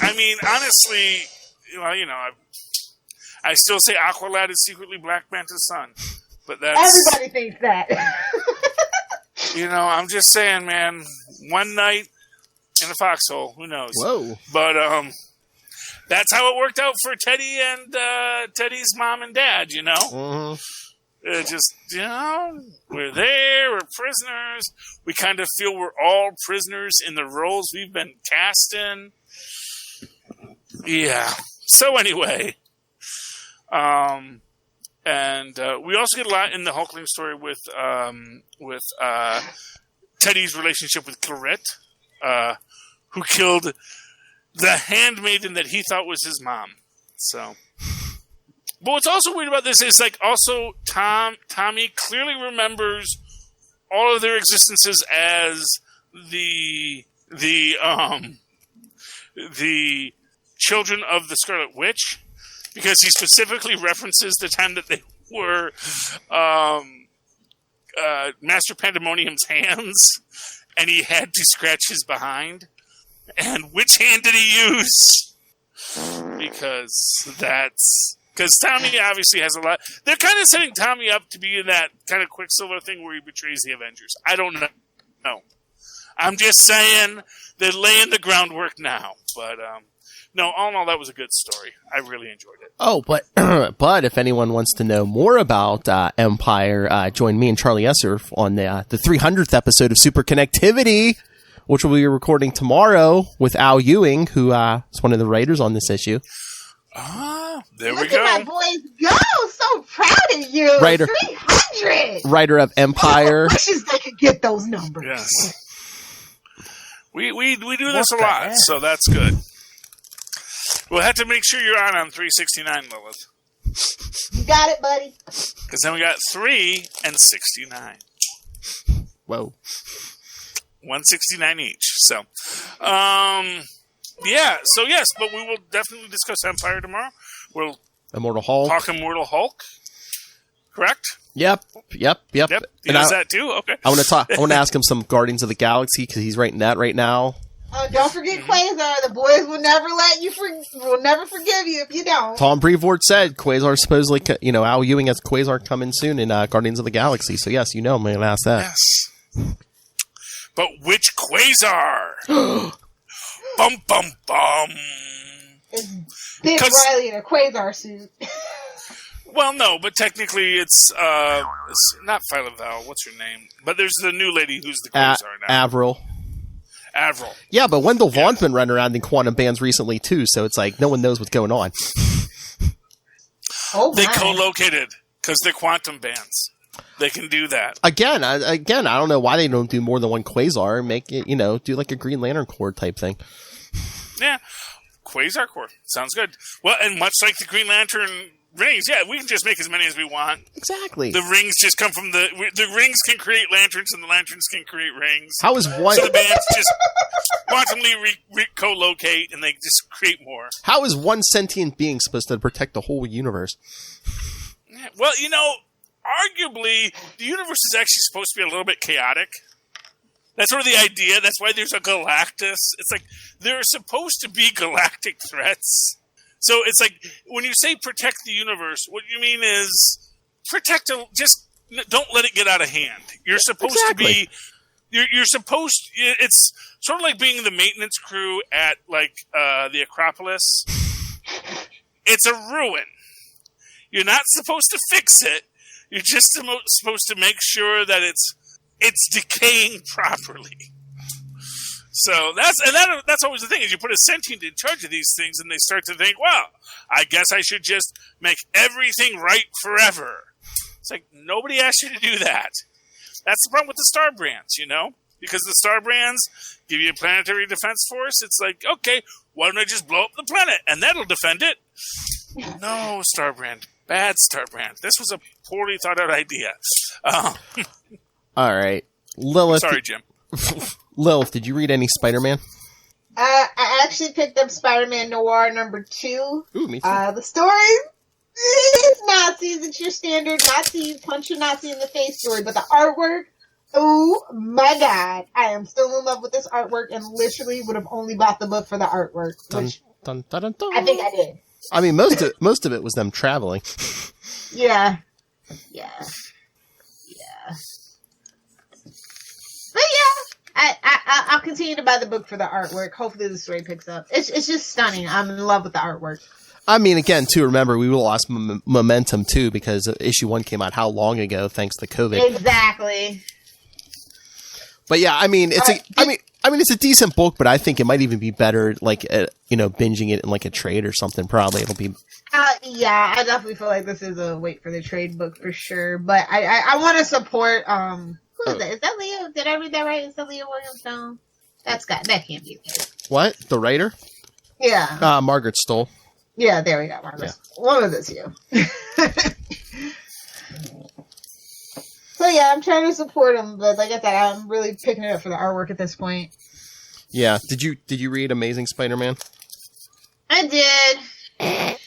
Speaker 4: I mean, honestly, well, I still say Aqualad is secretly Black Manta's son, but that's
Speaker 7: everybody thinks that.
Speaker 4: I'm just saying, man. One night in a foxhole, who knows?
Speaker 9: Whoa!
Speaker 4: But that's how it worked out for Teddy and Teddy's mom and dad.
Speaker 9: Mm-hmm.
Speaker 4: Just we're there. We're prisoners. We kind of feel we're all prisoners in the roles we've been cast in. Yeah. So anyway. And we also get a lot in the Hulkling story with Teddy's relationship with Claret, who killed the handmaiden that he thought was his mom. So, but what's also weird about this is like also Tommy clearly remembers all of their existences as the children of the Scarlet Witch. Because he specifically references the time that they were Master Pandemonium's hands, and he had to scratch his behind. And which hand did he use? Because Tommy obviously has a lot. They're kind of setting Tommy up to be in that kind of Quicksilver thing where he betrays the Avengers. I don't know. No. I'm just saying they're laying the groundwork now. But, no, all in all, that was a good story. I really enjoyed it.
Speaker 9: Oh, but if anyone wants to know more about Empyre, join me and Charlie Esser on the 300th episode of Super Connectivity, which we'll be recording tomorrow with Al Ewing, who is one of the writers on this issue.
Speaker 4: There
Speaker 7: Look
Speaker 4: we go.
Speaker 7: At my boys go! So proud of you.
Speaker 9: Writer,
Speaker 7: 300.
Speaker 9: Writer of Empyre.
Speaker 7: I wishes they could get those numbers.
Speaker 4: Yes. We do this a lot, so that's good. We'll have to make sure you're on 369, Lilith.
Speaker 7: You got it, buddy.
Speaker 4: Because then we got 3 and 69.
Speaker 9: Whoa.
Speaker 4: 169 each. So, yeah. So, yes, but we will definitely discuss Empyre tomorrow. We'll
Speaker 9: Immortal Hulk.
Speaker 4: Talk Immortal Hulk. Correct?
Speaker 9: Yep.
Speaker 4: He does that too? Okay.
Speaker 9: I want to ask him some Guardians of the Galaxy, because he's writing that right now.
Speaker 7: Don't forget Quasar. The boys will never will never forgive you if you don't.
Speaker 9: Tom Brevoort said Quasar supposedly, Al Ewing has Quasar coming soon in Guardians of the Galaxy. So yes, I'm going to ask that.
Speaker 4: Yes. But which Quasar? Bum, bum, bum.
Speaker 7: It's Big Riley in a Quasar suit.
Speaker 4: Well, no, but technically it's not Philovel. What's her name? But there's the new lady who's the Quasar now. Avril.
Speaker 9: Yeah, but Wendell Vaughn's been running around in quantum bands recently too, so it's like no one knows what's going on.
Speaker 7: Oh,
Speaker 9: my.
Speaker 4: They co-located because they're quantum bands. They can do that.
Speaker 9: Again, I don't know why they don't do more than one Quasar and make it, do like a Green Lantern Corps type thing.
Speaker 4: Yeah. Quasar Corps. Sounds good. Well, and much like the Green Lantern rings, yeah, we can just make as many as we want.
Speaker 9: Exactly.
Speaker 4: The rings just come from the rings can create lanterns and the lanterns can create rings.
Speaker 9: How is one...
Speaker 4: So the bands just quantumly co-locate and they just create more.
Speaker 9: How is one sentient being supposed to protect the whole universe?
Speaker 4: Yeah, well, arguably, the universe is actually supposed to be a little bit chaotic. That's sort of the idea. That's why there's a Galactus. It's like there are supposed to be galactic threats. So it's like when you say protect the universe, what you mean is just don't let it get out of hand. You're supposed to be. You're supposed. It's sort of like being the maintenance crew at the Acropolis. It's a ruin. You're not supposed to fix it. You're just supposed to make sure that it's decaying properly. So that's always the thing, is you put a sentient in charge of these things and they start to think, well, I guess I should just make everything right forever. It's like, nobody asked you to do that. That's the problem with the Star Brands, because the Star Brands give you a planetary defense force. It's like, okay, why don't I just blow up the planet and that'll defend it? No, Star Brand. Bad Star Brand. This was a poorly thought out idea.
Speaker 9: All right. Lilith.
Speaker 4: Sorry, Jim.
Speaker 9: Lilith, did you read any Spider-Man?
Speaker 7: I actually picked up Spider-Man Noir #2.
Speaker 9: Ooh, me too.
Speaker 7: The story is Nazis. It's your standard Nazis, punch a Nazi in the face story. But the artwork, oh my god. I am still in love with this artwork and literally would have only bought the book for the artwork. Which
Speaker 9: dun, dun, dun, dun.
Speaker 7: I think I did.
Speaker 9: I mean, most of it was them traveling.
Speaker 7: Yeah. But yeah, I'll continue to buy the book for the artwork. Hopefully the story picks up. It's just stunning. I'm in love with the artwork.
Speaker 9: I mean, again, too, remember, we lost momentum, too, because issue 1 came out how long ago, thanks to COVID.
Speaker 7: Exactly.
Speaker 9: But yeah, I mean, it's a decent book, but I think it might even be better, binging it in a trade or something. Probably it'll be.
Speaker 7: Yeah, I definitely feel like this is a wait for the trade book for sure. But I want to support. Who is that? Is that Leo? Did I read that right? Is that Leo Williams? That can't be it.
Speaker 9: What? The writer?
Speaker 7: Yeah.
Speaker 9: Margaret Stoll.
Speaker 7: Yeah, there we go, Margaret. Yeah. One of those you. So yeah, I'm trying to support him, but like I said, I'm really picking it up for the artwork at this point.
Speaker 9: Yeah. Did you read Amazing Spider-Man?
Speaker 7: I did.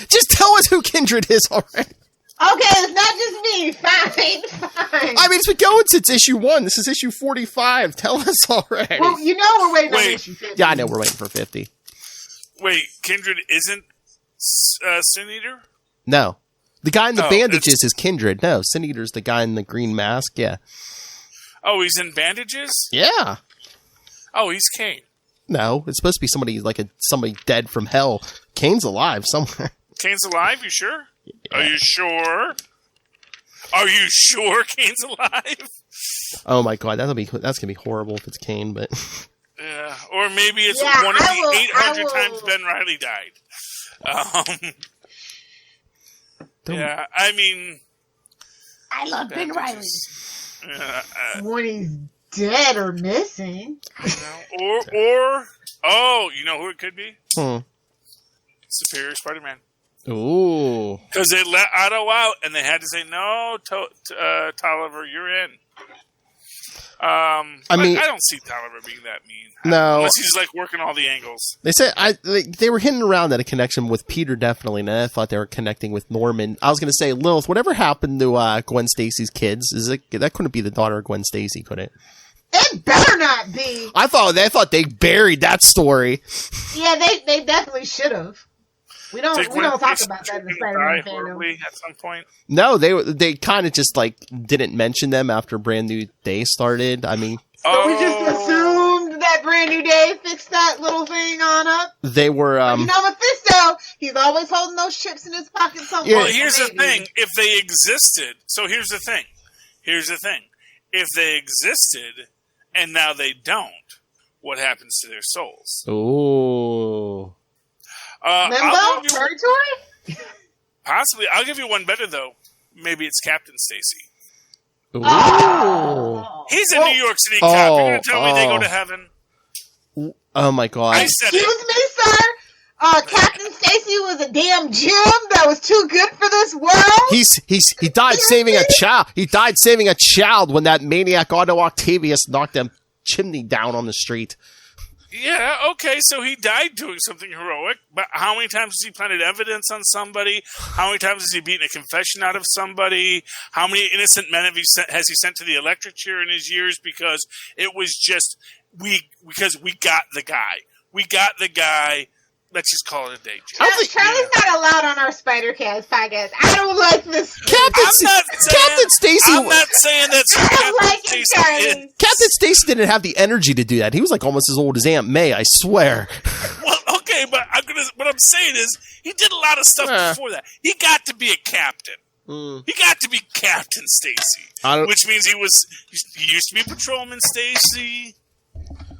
Speaker 9: Just tell us who Kindred is already.
Speaker 7: Okay, it's not just me. Fine.
Speaker 9: I mean, it's been going since issue 1. This is issue 45. Tell us already.
Speaker 7: Well, we're waiting on issue 50.
Speaker 9: Yeah, I know we're waiting for 50.
Speaker 4: Wait, Kindred isn't Sin Eater?
Speaker 9: No. The guy in the bandages is Kindred. No, Sin Eater's the guy in the green mask. Yeah.
Speaker 4: Oh, he's in bandages?
Speaker 9: Yeah.
Speaker 4: Oh, he's Kane.
Speaker 9: No, it's supposed to be somebody somebody dead from hell. Kane's alive somewhere.
Speaker 4: Kane's alive? You sure? Yeah. Are you sure? Are you sure Kane's alive?
Speaker 9: Oh my god, that's gonna be horrible if it's Kane, but
Speaker 4: yeah, or maybe it's one of the 800 times Ben Reilly died. Yeah, I mean,
Speaker 7: I love Ben Reilly. When he's dead or missing,
Speaker 4: or you know who it could be? Superior Spider-Man.
Speaker 9: Ooh.
Speaker 4: Because they let Otto out, and they had to say, no, Tolliver, you're in. I don't see Tolliver being that mean.
Speaker 9: No.
Speaker 4: Unless he's, working all the angles.
Speaker 9: They said, they were hinting around at a connection with Peter, definitely, and I thought they were connecting with Norman. I was going to say, Lilith, whatever happened to Gwen Stacy's kids, that couldn't be the daughter of Gwen Stacy, could it?
Speaker 7: It better not be.
Speaker 9: I thought they buried that story.
Speaker 7: Yeah, they definitely should have. We don't talk about that in the Spider-Man fandom.
Speaker 4: At some point.
Speaker 9: No, they kind of just like didn't mention them after Brand New Day started. I mean,
Speaker 7: so we just assumed that Brand New Day fixed that little thing on up.
Speaker 9: They were.
Speaker 7: Mephisto, he's always holding those chips in his pocket somewhere.
Speaker 4: Yeah. Well, here's the thing: if they existed, here's the thing: if they existed and now they don't, what happens to their souls?
Speaker 9: Ooh.
Speaker 7: Limbo? Purgatory?
Speaker 4: Possibly. I'll give you one better, though. Maybe it's Captain Stacy.
Speaker 9: Ooh.
Speaker 4: He's a New York City cop. You're going to tell me they go to heaven?
Speaker 9: Oh, my God.
Speaker 7: Excuse me, sir? Captain Stacy was a damn gem that was too good for this world?
Speaker 9: He died saving a child. He died saving a child when that maniac Otto Octavius knocked them chimney down on the street.
Speaker 4: Yeah, okay, so he died doing something heroic, but how many times has he planted evidence on somebody? How many times has he beaten a confession out of somebody? How many innocent men has he sent to the electric chair in his years? Because it was just, because we got the guy. We got the guy. Let's just call it a day.
Speaker 7: Charlie's not allowed on our Spider-Cast podcast. I don't like this.
Speaker 9: Captain Stacy.
Speaker 4: I'm not saying that's Captain Stacy.
Speaker 9: Captain Stacy didn't have the energy to do that. He was like almost as old as Aunt May, I swear.
Speaker 4: Well, okay, but what I'm saying is he did a lot of stuff before that. He got to be a captain. He got to be Captain Stacy, which means he used to be Patrolman Stacy.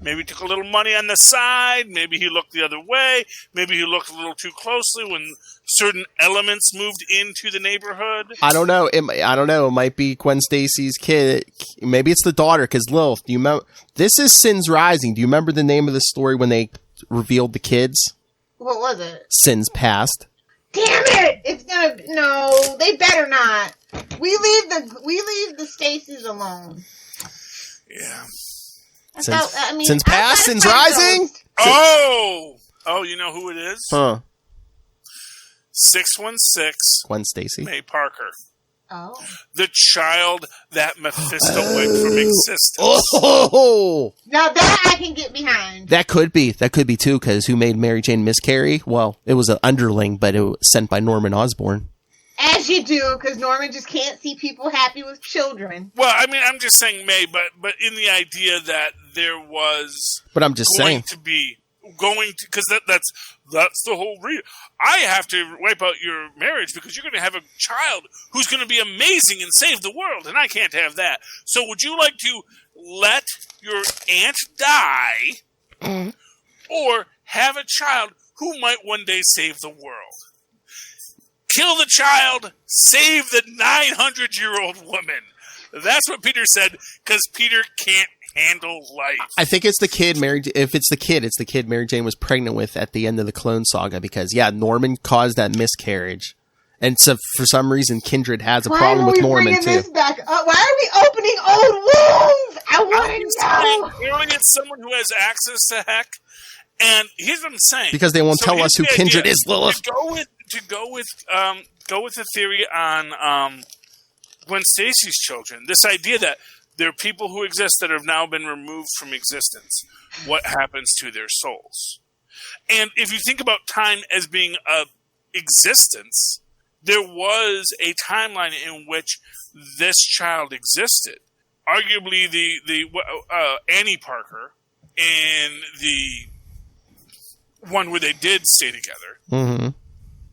Speaker 4: Maybe he took a little money on the side. Maybe he looked the other way. Maybe he looked a little too closely when certain elements moved into the neighborhood.
Speaker 9: I don't know. It might be Gwen Stacy's kid. Maybe it's the daughter. Because Lilith, do you remember? This is Sins Rising. Do you remember the name of the story when they revealed the kids?
Speaker 7: What was it?
Speaker 9: Sins Past.
Speaker 7: Damn it! No. They better not. We leave the Stacys alone.
Speaker 4: Yeah.
Speaker 9: Sins Past, Sins Rising?
Speaker 4: Oh, you know who it is?
Speaker 9: Huh.
Speaker 4: 616.
Speaker 9: Gwen Stacy.
Speaker 4: May Parker.
Speaker 7: Oh.
Speaker 4: The child that Mephisto went from existence.
Speaker 9: Oh!
Speaker 7: Now that I can get behind.
Speaker 9: That could be too, because who made Mary Jane miscarry? Well, it was an underling, but it was sent by Norman Osborn.
Speaker 7: As you do, because Norman just can't see people happy with children.
Speaker 4: Well, I mean, I'm just saying May, but in the idea that there was...
Speaker 9: But I'm just saying.
Speaker 4: Because that's the whole reason. I have to wipe out your marriage because you're going to have a child who's going to be amazing and save the world, and I can't have that. So would you like to let your aunt die or have a child who might one day save the world? Kill the child, save the 900-year-old woman. That's what Peter said, because Peter can't handle life.
Speaker 9: I think it's the kid if it's the kid Mary Jane was pregnant with at the end of the Clone Saga, because Norman caused that miscarriage. And so for some reason Kindred has a problem with Norman too.
Speaker 7: This back up? Why are we opening old wounds? I want to know.
Speaker 4: Clearly it's someone who has access to Heck. And here's what I'm saying.
Speaker 9: Because they won't tell us who Kindred is, Lilith.
Speaker 4: To go with the theory on Gwen Stacy's children, this idea that there are people who exist that have now been removed from existence. What happens to their souls? And if you think about time as being a existence, there was a timeline in which this child existed. Arguably, the Annie Parker and the one where they did stay together.
Speaker 9: Mm-hmm.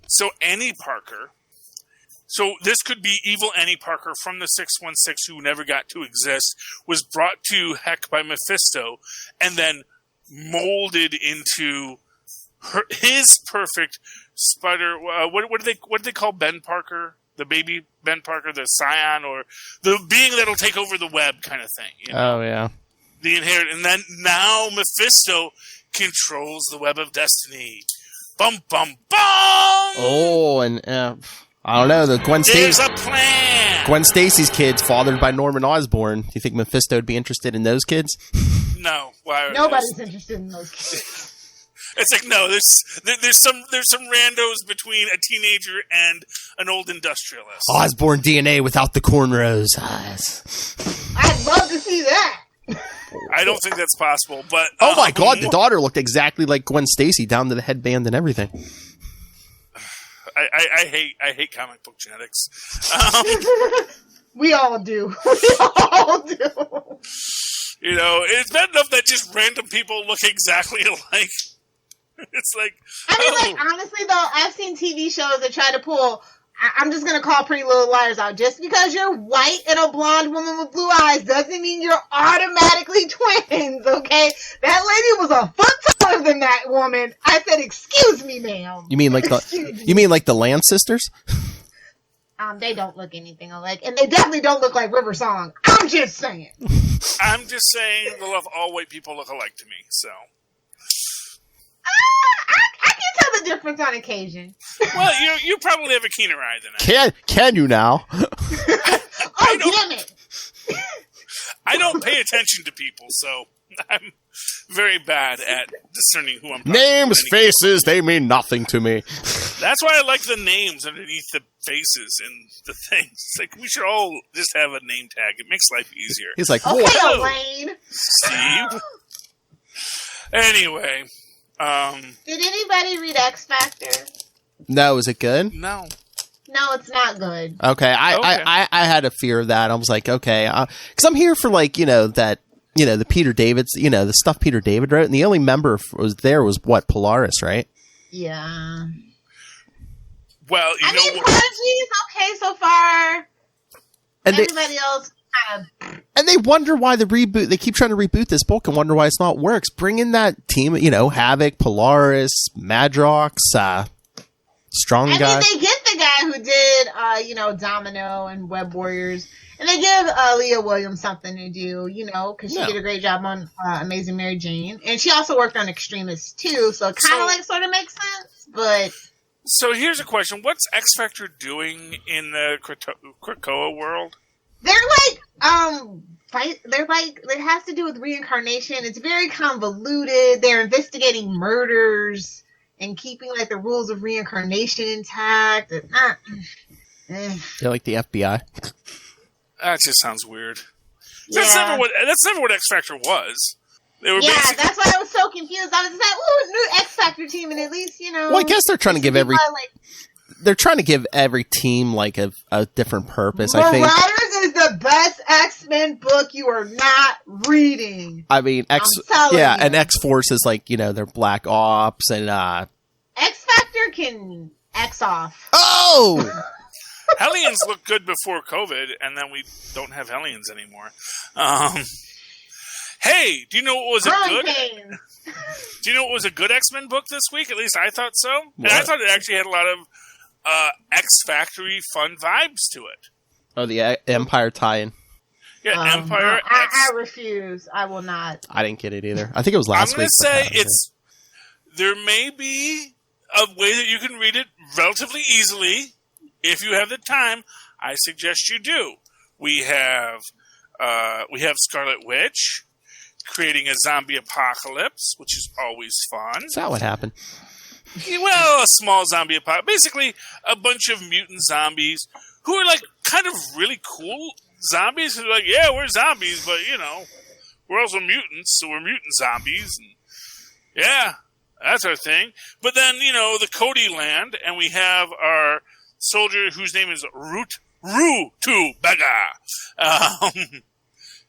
Speaker 4: So Annie Parker. So this could be evil Annie Parker from the 616 who never got to exist, was brought to Heck by Mephisto, and then molded into his perfect spider. What do they call Ben Parker? The baby Ben Parker, the scion, or the being that'll take over the web kind of thing. You know?
Speaker 9: Oh yeah,
Speaker 4: the inherit, and then now Mephisto controls the web of destiny. Bum bum bum.
Speaker 9: Oh, and I don't know, the
Speaker 4: There's a plan.
Speaker 9: Gwen Stacy's kids, fathered by Norman Osborn. Do you think Mephisto would be interested in those kids?
Speaker 4: No. Why?
Speaker 7: Nobody's interested in those kids.
Speaker 4: It's like, no, there's some randos between a teenager and an old industrialist.
Speaker 9: Osborn DNA without the cornrows.
Speaker 7: I'd love to see that.
Speaker 4: I don't think that's possible. But
Speaker 9: oh my god, the daughter looked exactly like Gwen Stacy, down to the headband and everything.
Speaker 4: I hate comic book genetics.
Speaker 7: We all do. We all do.
Speaker 4: You know, it's bad enough that just random people look exactly alike. It's like,
Speaker 7: I mean, like, honestly, though, I've seen TV shows that try to pull, I'm just going to call Pretty Little Liars out. Just because you're white and a blonde woman with blue eyes doesn't mean you're automatically twins, okay? That lady was a foot taller than that woman. I said, excuse me, ma'am.
Speaker 9: You mean like the Land sisters?
Speaker 7: They don't look anything alike, and they definitely don't look like River Song. I'm just saying.
Speaker 4: I'm just saying, all white people look alike to me, so.
Speaker 7: I can tell the difference on occasion.
Speaker 4: Well, you probably have a keener eye than I.
Speaker 9: Can you now?
Speaker 7: Oh, damn it!
Speaker 4: I don't pay attention to people, so I'm very bad at discerning who I'm talking
Speaker 9: Names, faces, they mean nothing to me.
Speaker 4: That's why I like the names underneath the faces and the things. It's like, we should all just have a name tag. It makes life easier.
Speaker 9: He's like,
Speaker 7: okay,
Speaker 9: whoa.
Speaker 7: Elaine.
Speaker 4: Steve. Anyway.
Speaker 7: Did anybody read X Factor?
Speaker 9: No, is it good?
Speaker 4: No.
Speaker 7: No, it's not good.
Speaker 9: Okay, I had a fear of that. I was like, okay, because I'm here for the Peter David's, the stuff Peter David wrote, and the only member was what, Polaris, right?
Speaker 7: Yeah.
Speaker 4: Well,
Speaker 7: I mean, Prodigy is okay so far.
Speaker 9: And
Speaker 7: everybody else kind of.
Speaker 9: And they wonder why they keep trying to reboot this book and wonder why it's not works. Bring in that team, Havoc, Polaris, Madrox, Strong Guy.
Speaker 7: I mean, they get the guy who did, Domino and Web Warriors. And they give Leah Williams something to do, because she did a great job on Amazing Mary Jane. And she also worked on Extremis, too. So it kind of sort of makes sense, but.
Speaker 4: So here's a question. What's X Factor doing in the Krakoa world?
Speaker 7: They're it has to do with reincarnation. It's very convoluted. They're investigating murders and keeping the rules of reincarnation intact.
Speaker 9: They're like the FBI.
Speaker 4: That just sounds weird.
Speaker 7: Yeah.
Speaker 4: That's never what X Factor was.
Speaker 7: That's why I was so confused. I was just like, "Ooh, new X Factor team," and at least
Speaker 9: Well, I guess they're trying to give every team a different purpose. I think
Speaker 7: Marauders is the best X-Men book you are not reading.
Speaker 9: I mean, and X-Force is their Black Ops and
Speaker 7: X Factor can X off.
Speaker 9: Oh.
Speaker 4: Hellions looked good before COVID, and then we don't have Hellions anymore. Hey, do you know what was Do you know what was a good X-Men book this week? At least I thought so. What? And I thought it actually had a lot of X Factory fun vibes to it.
Speaker 9: Oh, the Empyre tie-in.
Speaker 4: Yeah, Empyre.
Speaker 7: I refuse. I will not.
Speaker 9: I didn't get it either. I think it was last week.
Speaker 4: I'm going to say there may be a way that you can read it relatively easily. If you have the time, I suggest you do. We have Scarlet Witch creating a zombie apocalypse, which is always fun.
Speaker 9: Is that what happened?
Speaker 4: Well, a small zombie apocalypse. Basically, a bunch of mutant zombies who are kind of really cool zombies. Who are like, yeah, we're zombies, but we're also mutants, so we're mutant zombies. And, yeah, that's our thing. But then, the Cody land, and we have our soldier whose name is Rutu Baga.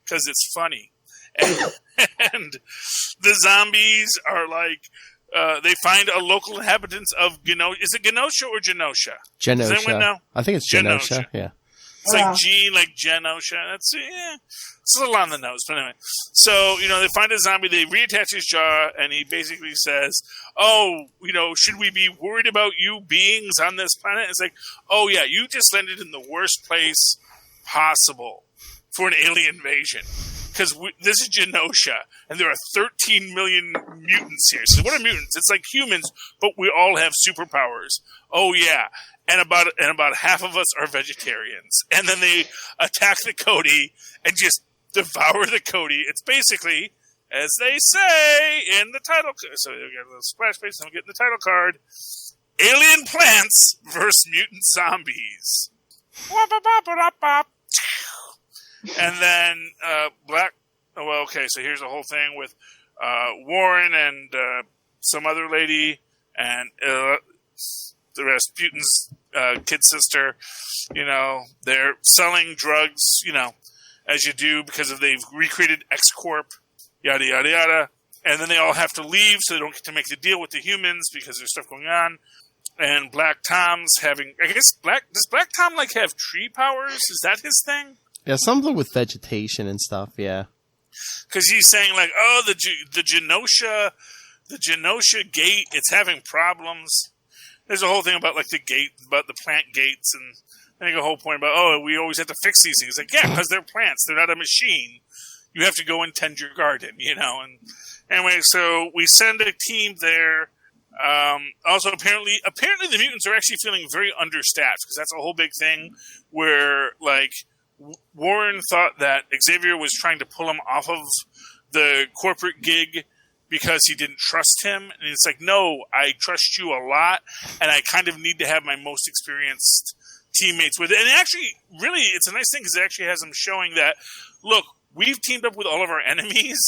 Speaker 4: Because it's funny. And the zombies are they find a local inhabitants of Genosha. Is it Genosha or Genosha?
Speaker 9: Genosha.
Speaker 4: Does anyone know?
Speaker 9: I think it's Genosha. Yeah.
Speaker 4: It's Genosha. That's it's a little on the nose, but anyway. So, they find a zombie, they reattach his jaw, and he basically says, "Oh, should we be worried about you beings on this planet?" It's like, "Oh yeah, you just landed in the worst place possible for an alien invasion. Because this is Genosha, and there are 13 million mutants here." So what are mutants? It's like humans, but we all have superpowers. Oh yeah, and about half of us are vegetarians. And then they attack the Cody and just devour the Cody. It's basically, as they say in the title. So we get a little splash page, and we get in the title card: Alien plants versus mutant zombies. And then well, okay, so here's the whole thing with Warren and some other lady and the Rasputin's kid sister. You know, they're selling drugs, you know, as you do because they've recreated X-Corp, yada, yada, yada. And then they all have to leave so they don't get to make the deal with the humans because there's stuff going on. And Black Tom's having, I guess, does Black Tom, like, have tree powers? Is that his thing?
Speaker 9: Yeah, something with vegetation and stuff, yeah.
Speaker 4: Because he's saying, like, oh, the Genosha gate, it's having problems. There's a whole thing about, like, the gate, about the plant gates, and I think a whole point about, oh, we always have to fix these things. Like, yeah, because they're plants. They're not a machine. You have to go and tend your garden, you know. And anyway, so we send a team there. Also, apparently the mutants are actually feeling very understaffed, because that's a whole big thing where, like, Warren thought that Xavier was trying to pull him off of the corporate gig because he didn't trust him. And it's like, no, I trust you a lot, and I kind of need to have my most experienced teammates with it. And actually, really, it's a nice thing because it actually has them showing that, look, we've teamed up with all of our enemies,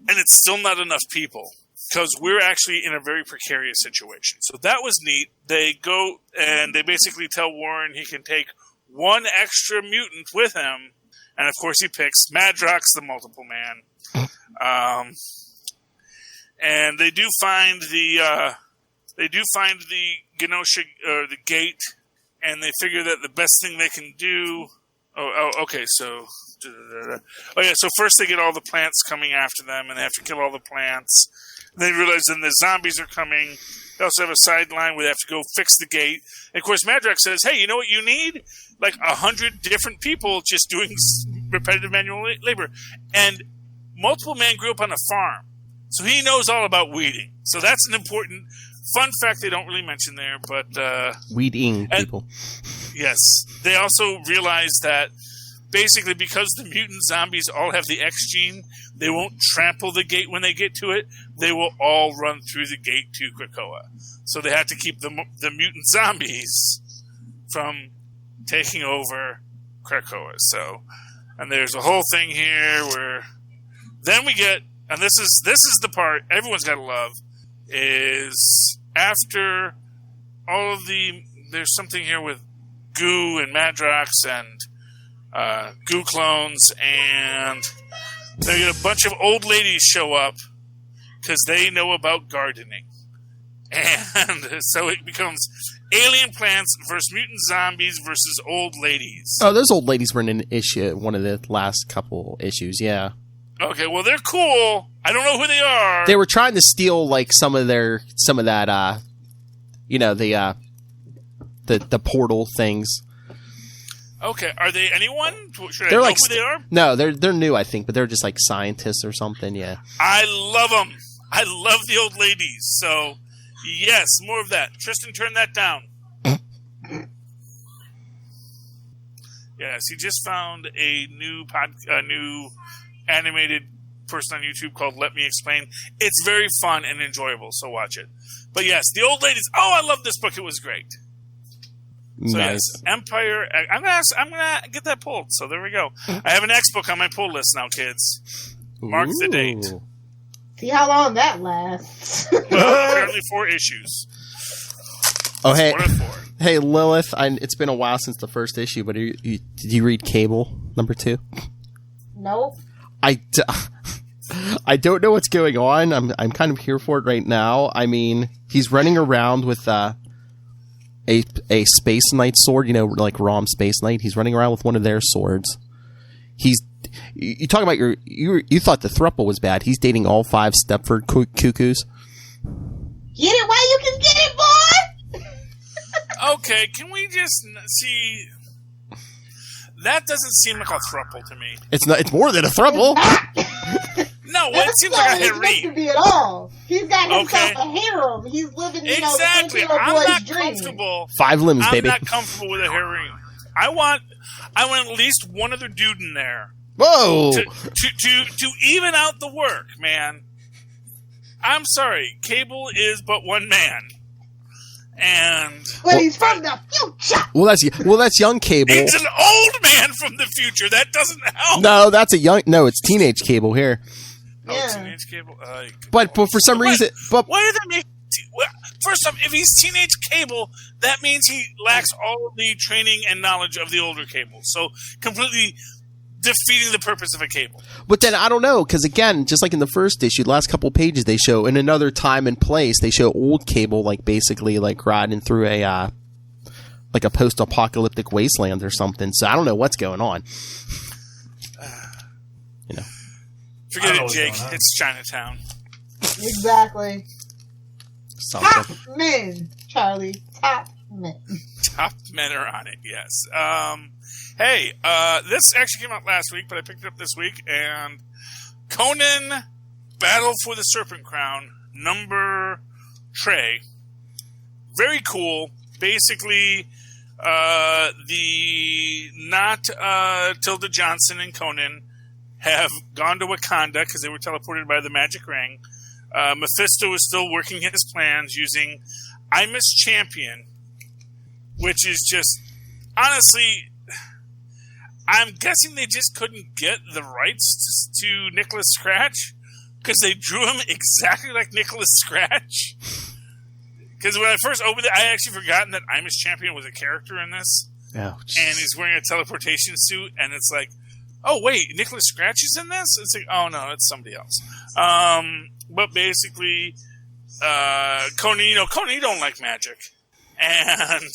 Speaker 4: and it's still not enough people because we're actually in a very precarious situation. So that was neat. They go and they basically tell Warren he can take one extra mutant with him, and of course he picks Madrox, the Multiple Man. And they do find the Genosha or the gate, and they figure that the best thing they can do. Okay. So, so first they get all the plants coming after them, and they have to kill all the plants. And they realize then the zombies are coming. They also have a sideline where they have to go fix the gate. And of course, Madrox says, "Hey, you know what you need? Like 100 different people just doing repetitive manual labor." And Multiple Man grew up on a farm, so he knows all about weeding. So that's an important fun fact they don't really mention there. But
Speaker 9: weeding people.
Speaker 4: Yes, they also realize that basically because the mutant zombies all have the X gene, they won't trample the gate when they get to it. They will all run through the gate to Krakoa. So they have to keep the mutant zombies from taking over Krakoa. So, and there's a whole thing here where then we get, and this is the part everyone's got to love, is after all of there's something here with Goo and Madrox and Goo clones, and they get a bunch of old ladies show up because they know about gardening. And so it becomes alien plants versus mutant zombies versus old ladies.
Speaker 9: Oh, those old ladies were in an issue, one of the last couple issues, yeah.
Speaker 4: Okay, well, they're cool. I don't know who they are.
Speaker 9: They were trying to steal, like, some of that, the portal things.
Speaker 4: Okay, are they anyone? Should I know who they are?
Speaker 9: No, they're new, I think, but they're just like scientists or something. Yeah,
Speaker 4: I love them. I love the old ladies. So yes, more of that. Tristan, turn that down. Yes, he just found a new animated person on YouTube called Let Me Explain. It's very fun and enjoyable, so watch it. But yes, the old ladies. Oh, I love this book. It was great. So
Speaker 9: nice.
Speaker 4: Yes, Empyre. I'm gonna get that pulled. So there we go. I have an X book on my pull list now, kids. Mark the date.
Speaker 7: See how long that lasts.
Speaker 4: Well, apparently 4 issues.
Speaker 9: Oh, hey,
Speaker 4: 4 to 4.
Speaker 9: Hey, Lilith. It's been a while since the first issue, but did you read Cable #2?
Speaker 7: Nope.
Speaker 9: I don't know what's going on. I'm kind of here for it right now. I mean, he's running around with a Space Knight sword, like Rom Space Knight. He's running around with one of their swords. You talk about you thought the throuple was bad. He's dating all 5 Stepford cuckoos.
Speaker 7: Get it while you can get it, boy!
Speaker 4: Okay, can we just see? That doesn't seem like a throuple to me.
Speaker 9: It's not. It's more than a throuple.
Speaker 4: No, it seems like a harem.
Speaker 7: It's to be at all. He's got himself a harem. He's living,
Speaker 4: exactly.
Speaker 7: The
Speaker 4: I'm not
Speaker 7: dream.
Speaker 4: comfortable.
Speaker 9: 5 limbs, baby.
Speaker 4: I'm not comfortable with a harem. I want at least one other dude in there.
Speaker 9: Whoa!
Speaker 4: To even out the work, man. I'm sorry, Cable is but one man,
Speaker 7: But he's from the future.
Speaker 9: Well, that's young Cable.
Speaker 4: He's an old man from the future. That doesn't help.
Speaker 9: No, it's teenage Cable here.
Speaker 7: Yeah.
Speaker 4: Teenage Cable.
Speaker 9: But for some reason,
Speaker 4: why do they make? First off, if he's teenage Cable, that means he lacks all of the training and knowledge of the older Cable. So completely defeating the purpose of a Cable.
Speaker 9: But then I don't know, because again, just like in the first issue, the last couple pages, they show in another time and place, they show old Cable basically riding through a post-apocalyptic wasteland or something. So I don't know what's going on.
Speaker 4: Forget it, Jake. It's Chinatown.
Speaker 7: Exactly.
Speaker 9: Something.
Speaker 7: Top men, Charlie. Top men.
Speaker 4: Top men are on it, yes. Hey, this actually came out last week, but I picked it up this week, and Conan Battle for the Serpent Crown, number Trey. Very cool. Basically, Tilda Johnson and Conan have gone to Wakanda because they were teleported by the magic ring. Mephisto is still working his plans using Imus Champion, which is just, honestly, I'm guessing they just couldn't get the rights to Nicholas Scratch because they drew him exactly like Nicholas Scratch. Because when I first opened it, I had actually forgotten that Imus Champion was a character in this.
Speaker 9: Oh,
Speaker 4: and he's wearing a teleportation suit, and it's like, oh, wait, Nicholas Scratch is in this? It's like, oh, no, it's somebody else. But basically, Conan, Conan, you don't like magic. And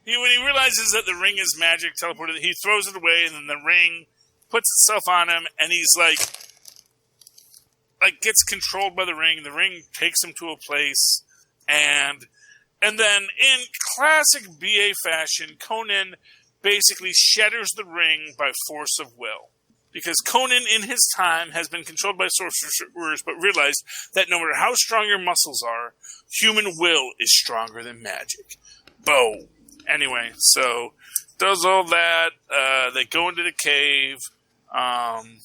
Speaker 4: when he realizes that the ring is magic teleported, he throws it away, and then the ring puts itself on him, and he's like gets controlled by the ring. The ring takes him to a place, and then in classic BA fashion, Conan basically shatters the ring by force of will. Because Conan, in his time, has been controlled by sorcerers, but realized that no matter how strong your muscles are, human will is stronger than magic. Boom. Anyway, so does all that. They go into the cave. I'm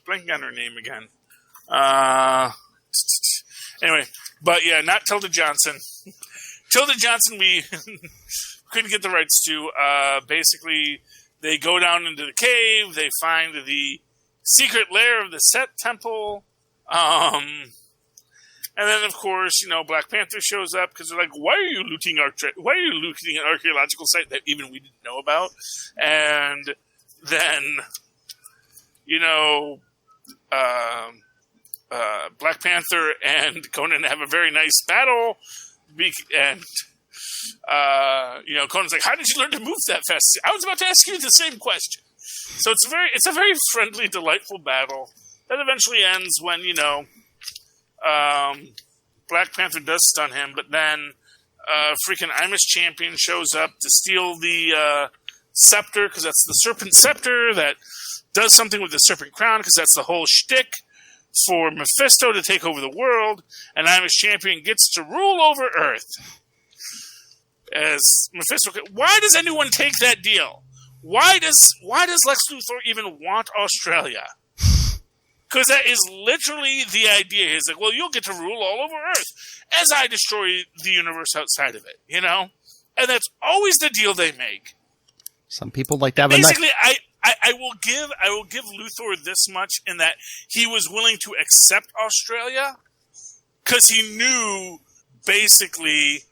Speaker 4: blanking on her name again. Anyway, but yeah, not Tilda Johnson. Tilda Johnson, we couldn't get the rights to. Basically, they go down into the cave. They find the secret lair of the Set Temple. And then, of course, Black Panther shows up because they're like, why are you looting an archaeological site that even we didn't know about? And then, Black Panther and Conan have a very nice battle. And Conan's like, how did you learn to move that fast? I was about to ask you the same question. So it's a very friendly, delightful battle that eventually ends when, Black Panther does stun him, but then freaking Imus Champion shows up to steal the scepter, because that's the Serpent Scepter that does something with the Serpent Crown, because that's the whole shtick for Mephisto to take over the world, and Imus Champion gets to rule over Earth. As Mephisto, why does anyone take that deal? Why does Lex Luthor even want Australia? Because that is literally the idea. He's like, well, you'll get to rule all over Earth as I destroy the universe outside of it, And that's always the deal they make.
Speaker 9: Some people like to have
Speaker 4: basically, I will give Luthor this much in that he was willing to accept Australia because he knew basically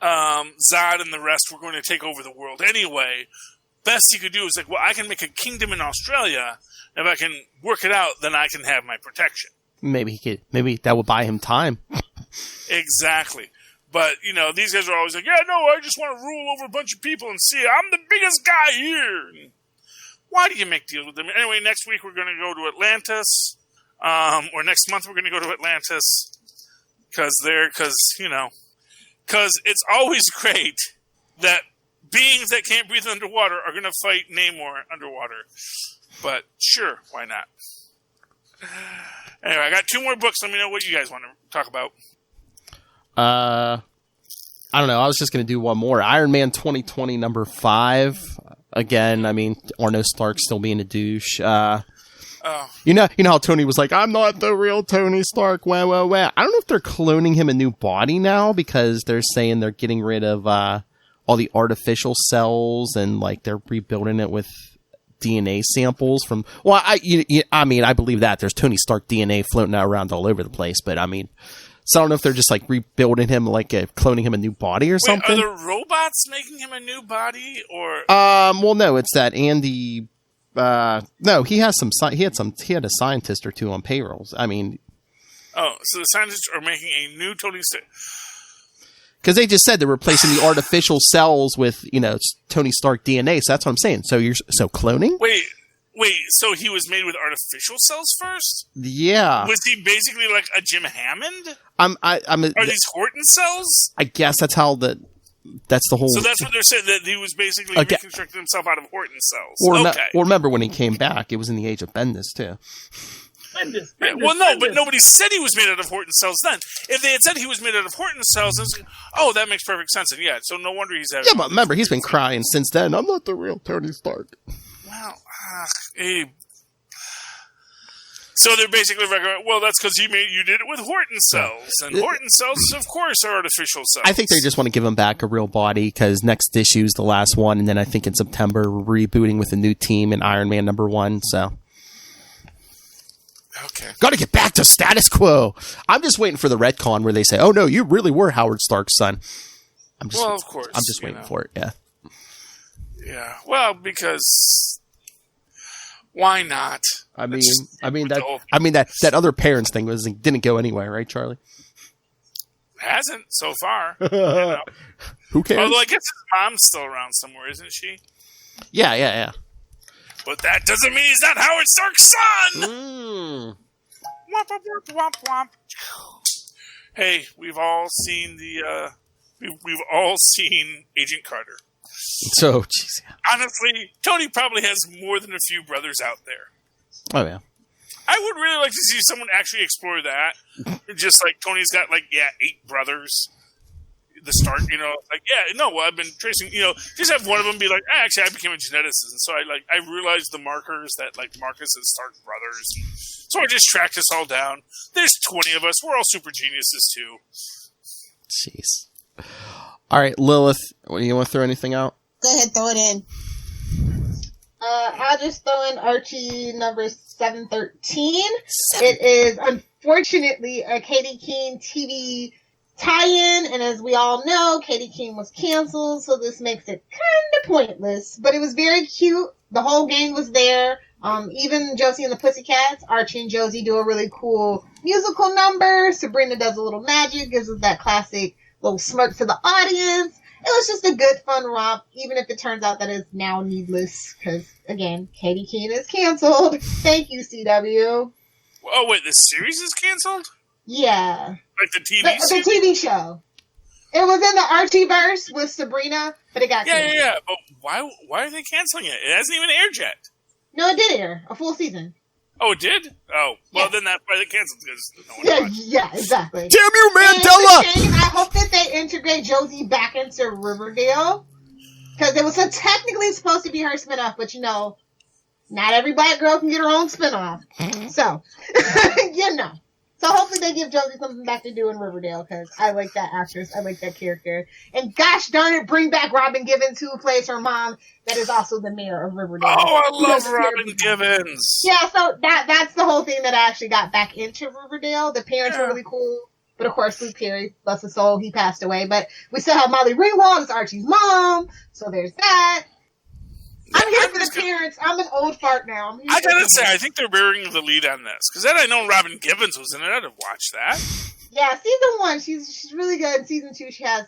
Speaker 4: Zod and the rest were going to take over the world anyway. Best he could do is like, well, I can make a kingdom in Australia. If I can work it out, then I can have my protection.
Speaker 9: Maybe that would buy him time.
Speaker 4: Exactly. But, these guys are always like, yeah, no, I just want to rule over a bunch of people and see, I'm the biggest guy here. And why do you make deals with them? Anyway, next week we're going to go to Atlantis. Or next month we're going to go to Atlantis. Because it's always great that beings that can't breathe underwater are going to fight Namor underwater. But sure, why not? Anyway, I got 2 more books. Let me know what you guys want to talk about.
Speaker 9: I don't know. I was just going to do one more. Iron Man 2020 number 5. Again, Arno Stark still being a douche. You know how Tony was like, I'm not the real Tony Stark, wah, wah, wah. I don't know if they're cloning him a new body now, because they're saying they're getting rid of all the artificial cells, and like they're rebuilding it with DNA samples from, well, I mean, I believe that there's Tony Stark DNA floating around all over the place, but I mean, so I don't know if they're just like rebuilding him, like cloning him a new body or something.
Speaker 4: Are the robots making him a new body, or?
Speaker 9: Well, no, it's that Andy. No, he had a scientist or two on payrolls. I mean,
Speaker 4: so the scientists are making a new Tony Stark.
Speaker 9: Because they just said they're replacing the artificial cells with, Tony Stark DNA. So that's what I'm saying. So cloning?
Speaker 4: Wait. So he was made with artificial cells first?
Speaker 9: Yeah.
Speaker 4: Was he basically like a Jim Hammond?
Speaker 9: Are
Speaker 4: these Horton cells?
Speaker 9: I guess that's how that's the whole.
Speaker 4: So that's what they're saying, that he was basically reconstructing himself out of Horton cells.
Speaker 9: Or remember when he came back? It was in the age of Bendis too.
Speaker 4: But nobody said he was made out of Horton cells then. If they had said he was made out of Horton cells, it's like, that makes perfect sense. And so no wonder he's having...
Speaker 9: Yeah, but remember, he's been crying since then. I'm not the real Tony Stark.
Speaker 4: Well, Abe. So they're basically recommending, that's because you did it with Horton cells. And Horton cells, of course, are artificial cells.
Speaker 9: I think they just want to give him back a real body, because next issue is the last one, and then I think in September, we're rebooting with a new team in Iron Man #1, so...
Speaker 4: Okay.
Speaker 9: Got to get back to status quo. I'm just waiting for the retcon where they say, "Oh no, you really were Howard Stark's son." Of course. I'm just waiting for it. Yeah.
Speaker 4: Yeah. Well, because why not?
Speaker 9: I mean that other parents thing didn't go anywhere, right, Charlie?
Speaker 4: Hasn't so far.
Speaker 9: Who cares?
Speaker 4: Although I guess his mom's still around somewhere, isn't she?
Speaker 9: Yeah.
Speaker 4: But that doesn't mean he's not Howard Stark's son! Womp, womp, womp, womp. Hey, we've all seen we've all seen Agent Carter.
Speaker 9: So, jeez.
Speaker 4: Honestly, Tony probably has more than a few brothers out there.
Speaker 9: Oh, yeah.
Speaker 4: I would really like to see someone actually explore that. Just like Tony's got 8 brothers. The Stark, I've been tracing, just have one of them be like, actually, I became a geneticist, and so I realized the markers that, Marcus and Stark brothers, so I just tracked us all down. There's 20 of us, we're all super geniuses, too.
Speaker 9: Jeez. All right, Lilith, you want to throw anything out?
Speaker 7: Go ahead, throw it in. I'll just throw in Archie number 713. It is, unfortunately, a Katie Keene TV tie-in, and as we all know, Katie Keene was canceled, so this makes it kind of pointless, but it was very cute. The whole gang was there. Even Josie and the Pussycats, Archie and Josie do a really cool musical number. Sabrina does a little magic, gives us that classic little smirk to the audience. It was just a good, fun romp, even if it turns out that it's now needless, because, again, Katie Keene is canceled. Thank you, CW.
Speaker 4: Oh, wait, the series is canceled?
Speaker 7: Yeah.
Speaker 4: Like the TV show?
Speaker 7: The TV show. It was in the Archieverse with Sabrina, but it got canceled.
Speaker 4: Yeah. But why are they canceling it? It hasn't even aired yet.
Speaker 7: No, it did air. A full season.
Speaker 4: Oh, it did? Oh, well,
Speaker 7: yeah.
Speaker 4: Then that's why they canceled, because no one watched.
Speaker 7: Yeah, exactly.
Speaker 9: Damn you, Mandela!
Speaker 7: I hope that they integrate Josie back into Riverdale, because it was technically supposed to be her spinoff, but not every black girl can get her own spinoff. So, So hopefully they give Josie something back to do in Riverdale, because I like that actress. I like that character. And gosh darn it, bring back Robin Givens, who plays her mom, that is also the mayor of Riverdale.
Speaker 4: Oh, I love Robin Givens.
Speaker 7: Yeah, so that's the whole thing that I actually got back into Riverdale. The parents were really cool. But of course, Luke Perry, bless his soul, he passed away. But we still have Molly Ringwald as Archie's mom, so there's that. I'm here for the parents. I'm an old fart now.
Speaker 4: I gotta say, I think they're bearing the lead on this. Because had I known Robin Givens was in it, I'd have watched that.
Speaker 7: Yeah, season 1, she's really good. Season 2, she has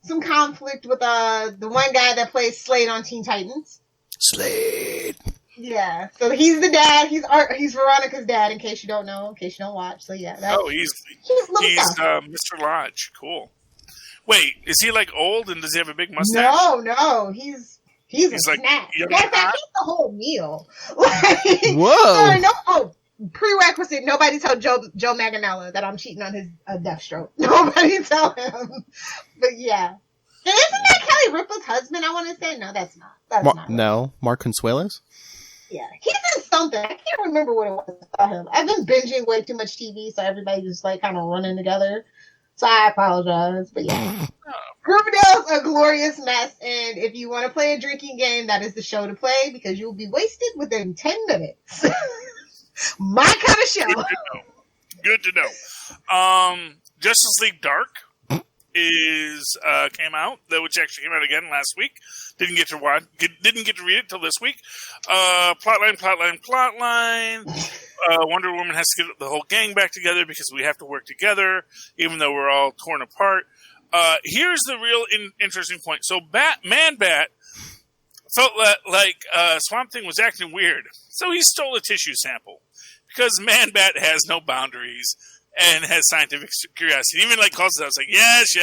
Speaker 7: some conflict with the one guy that plays Slade on Teen Titans.
Speaker 9: Slade.
Speaker 7: Yeah, so he's the dad. He's Veronica's dad. In case you don't know, in case you don't watch. So yeah.
Speaker 4: He's Mr. Lodge. Cool. Wait, is he old and does he have a big mustache?
Speaker 7: No, he's a snack. In fact, he's the whole meal.
Speaker 9: Whoa.
Speaker 7: Prerequisite, nobody tell Joe Manganiello that I'm cheating on his Deathstroke. Nobody tell him. But yeah. And isn't that Kelly Ripa's husband, I want to say? No, that's not. That's not.
Speaker 9: No. Mark Consuelos?
Speaker 7: Yeah, he's in something. I can't remember what it was about him. I've been binging way too much TV, so everybody just like kind of running together. So I apologize, but yeah. Riverdale's a glorious mess, and if you want to play a drinking game, that is the show to play because you'll be wasted within 10 minutes. My kind of show.
Speaker 4: Good to know. Justice League Dark came out, which actually came out again last week. Didn't get to read it till this week. Plotline. Wonder Woman has to get the whole gang back together because we have to work together, even though we're all torn apart. Here's the real interesting point. So Man-Bat felt like Swamp Thing was acting weird, so he stole a tissue sample because Man-Bat has no boundaries and has scientific curiosity. Even like calls it out, like, yes,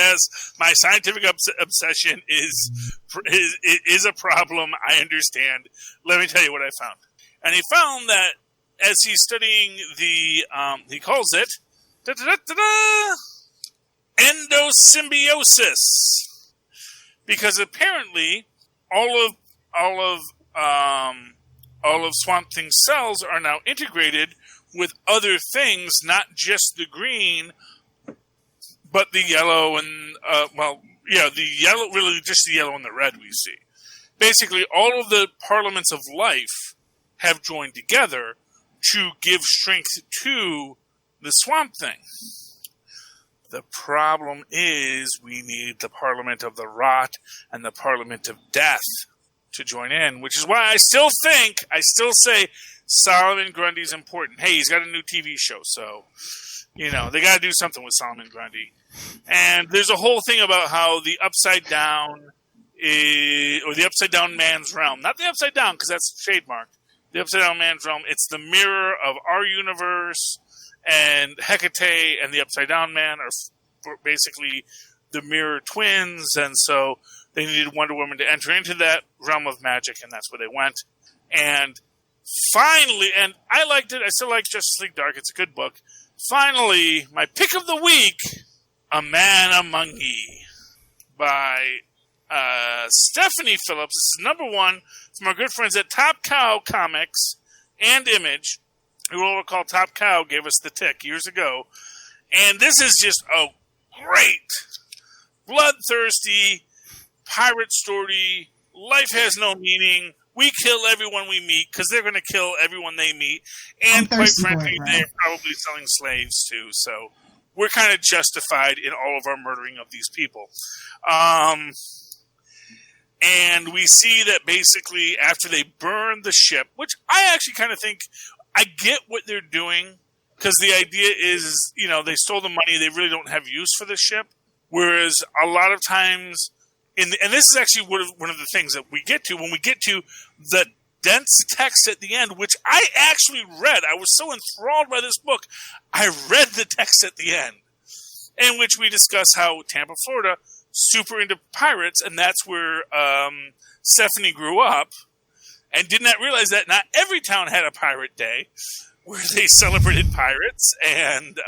Speaker 4: my scientific obsession is a problem. I understand. Let me tell you what I found. And he found that as he's studying the, he calls it endosymbiosis, because apparently all of Swamp Thing's cells are now integrated with other things, not just the green, but the yellow and, the yellow, really just the yellow and the red we see. Basically, all of the parliaments of life have joined together to give strength to the Swamp Thing. The problem is we need the Parliament of the Rot and the Parliament of Death to join in, which is why I still say Solomon Grundy's important. Hey, he's got a new TV show, so, they got to do something with Solomon Grundy. And there's a whole thing about how the Upside Down or the Upside Down Man's Realm, not the Upside Down, because that's trademarked. The Upside Down Man's Realm, it's the mirror of our universe, and Hecate and the Upside Down Man are basically the mirror twins, and so they needed Wonder Woman to enter into that realm of magic, and that's where they went. And finally, and I liked it, I still like Justice League Dark, it's a good book. Finally, my pick of the week, A Man Among Ye, by Stephanie Phillips. This is number one from our good friends at Top Cow Comics and Image, who will recall Top Cow gave us the tick years ago. And this is just a great, bloodthirsty pirate story. Life has no meaning. We kill everyone we meet because they're going to kill everyone they meet. And quite frankly, they're probably selling slaves too. So we're kind of justified in all of our murdering of these people. And we see that basically after they burn the ship, which I actually kind of think I get what they're doing, because the idea is, they stole the money. They really don't have use for the ship. Whereas a lot of times, and this is actually one of the things that we get to, when we get to the dense text at the end, which I actually read. I was so enthralled by this book, I read the text at the end, in which we discuss how Tampa, Florida, super into pirates, and that's where Stephanie grew up, and did not realize that not every town had a pirate day where they celebrated pirates and,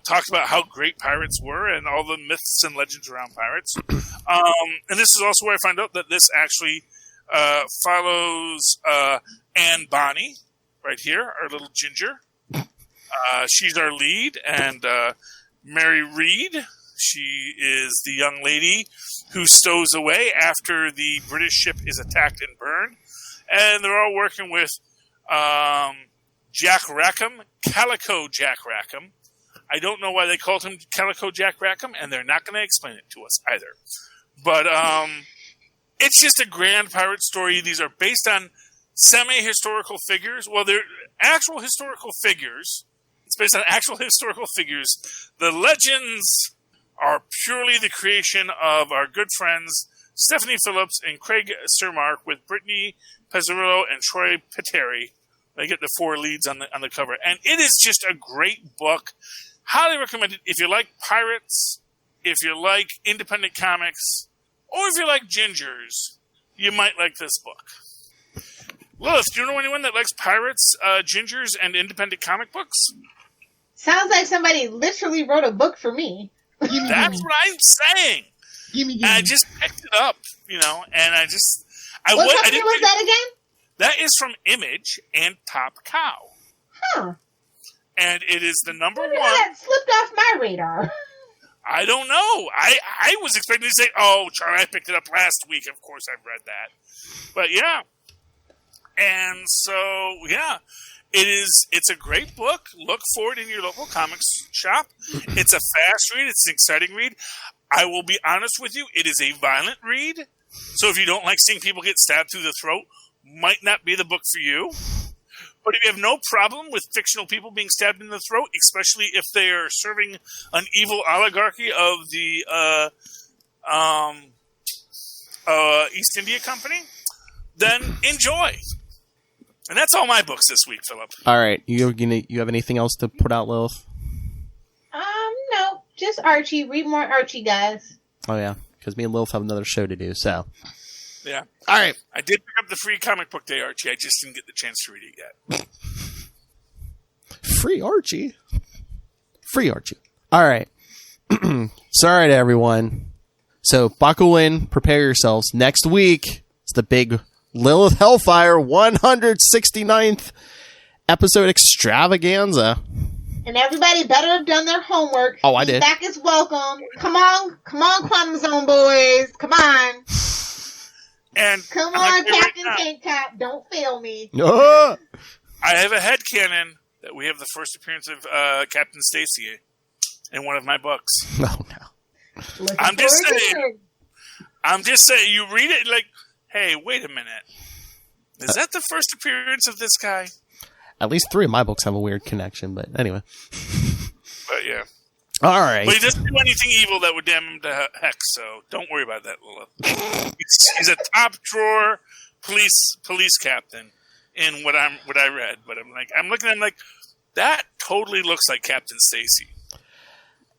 Speaker 4: talked about how great pirates were and all the myths and legends around pirates. And this is also where I found out that this actually follows Anne Bonny right here, our little ginger. She's our lead, and Mary Reed, she is the young lady who stows away after the British ship is attacked and burned. And they're all working with Jack Rackham, Calico Jack Rackham. I don't know why they called him Calico Jack Rackham, and they're not going to explain it to us either. But it's just a grand pirate story. These are based on semi-historical figures. Well, they're actual historical figures. It's based on actual historical figures. The legends are purely the creation of our good friends Stephanie Phillips and Craig Sermark, with Brittany Pizzarillo and Troy Peteri. They get the four leads on the cover. And it is just a great book. Highly recommended if you like pirates, if you like independent comics, or if you like gingers, you might like this book. Lilith, do you know anyone that likes pirates, gingers, and independent comic books?
Speaker 7: Sounds like somebody literally wrote a book for me.
Speaker 4: That's what I'm saying.
Speaker 7: Gimme.
Speaker 4: And I just picked it up, and I
Speaker 7: what company was that again?
Speaker 4: That is from Image and Top Cow.
Speaker 7: Huh.
Speaker 4: And it is the number one.
Speaker 7: That slipped off my radar.
Speaker 4: I don't know. I was expecting to say, oh, Charlie, I picked it up last week. Of course I've read that. But yeah. And so, yeah. It's a great book. Look for it in your local comics shop. It's a fast read. It's an exciting read. I will be honest with you. It is a violent read. So if you don't like seeing people get stabbed through the throat, might not be the book for you. But if you have no problem with fictional people being stabbed in the throat, especially if they are serving an evil oligarchy of the East India Company, then enjoy. And that's all my books this week, Philip.
Speaker 9: All right. You have anything else to put out, Lilith?
Speaker 7: No. Just Archie. Read more Archie, guys.
Speaker 9: Oh, yeah. Because me and Lilith have another show to do, so.
Speaker 4: Yeah.
Speaker 9: All right.
Speaker 4: I did pick up the free comic book day, Archie. I just didn't get the chance to read it yet.
Speaker 9: Free Archie? Free Archie. All right. Sorry to everyone. So, buckle in. Prepare yourselves. Next week, it's the big Lilith Hellfire 169th episode extravaganza.
Speaker 7: And everybody better have done their homework.
Speaker 9: Oh, I did.
Speaker 7: Feedback is welcome. Come on, Quantum Zone boys. Come on.
Speaker 4: And
Speaker 7: come on, Captain Tank Top. Don't fail me.
Speaker 9: I
Speaker 4: have a headcanon that we have the first appearance of Captain Stacy in one of my books.
Speaker 9: Oh, no.
Speaker 4: I'm just saying, you read it like, hey, wait a minute. Is that the first appearance of this guy?
Speaker 9: At least 3 of my books have a weird connection, but anyway.
Speaker 4: But yeah.
Speaker 9: All right.
Speaker 4: But he doesn't do anything evil that would damn him to heck, so don't worry about that, Lilith. He's a top drawer police captain in what I read. But I'm looking at him like, that totally looks like Captain Stacy.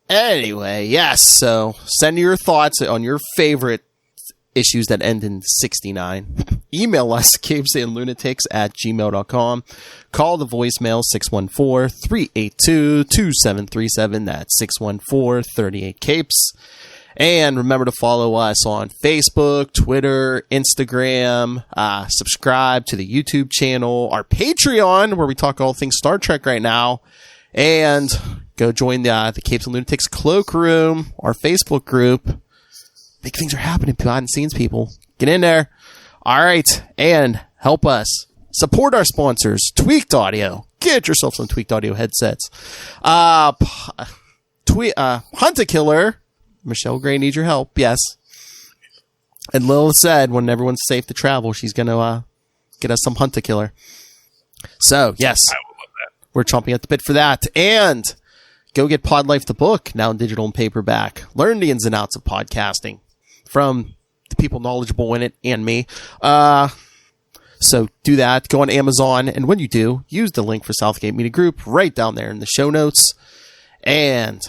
Speaker 9: Anyway, yes, so send your thoughts on your favorite issues that end in 69. Email us, capesandlunatics@gmail.com. Call the voicemail 614-382-2737. That's 614-38-CAPES. And remember to follow us on Facebook, Twitter, Instagram. Subscribe to the YouTube channel, our Patreon, where we talk all things Star Trek right now. And go join the Capes and Lunatics Cloakroom, our Facebook group. Big things are happening behind the scenes, people. Get in there. All right. And help us support our sponsors. Tweaked Audio. Get yourself some Tweaked Audio headsets. Hunt-A-Killer. Michelle Gray needs your help. Yes. And Lil said when everyone's safe to travel, she's going to get us some Hunt-A-Killer. So, yes.
Speaker 4: I would love that.
Speaker 9: We're chomping at the bit for that. And go get Pod Life the book, now in digital and paperback. Learn the ins and outs of podcasting from the people knowledgeable in it and me. So do that. Go on Amazon. And when you do, use the link for Southgate Media Group right down there in the show notes. And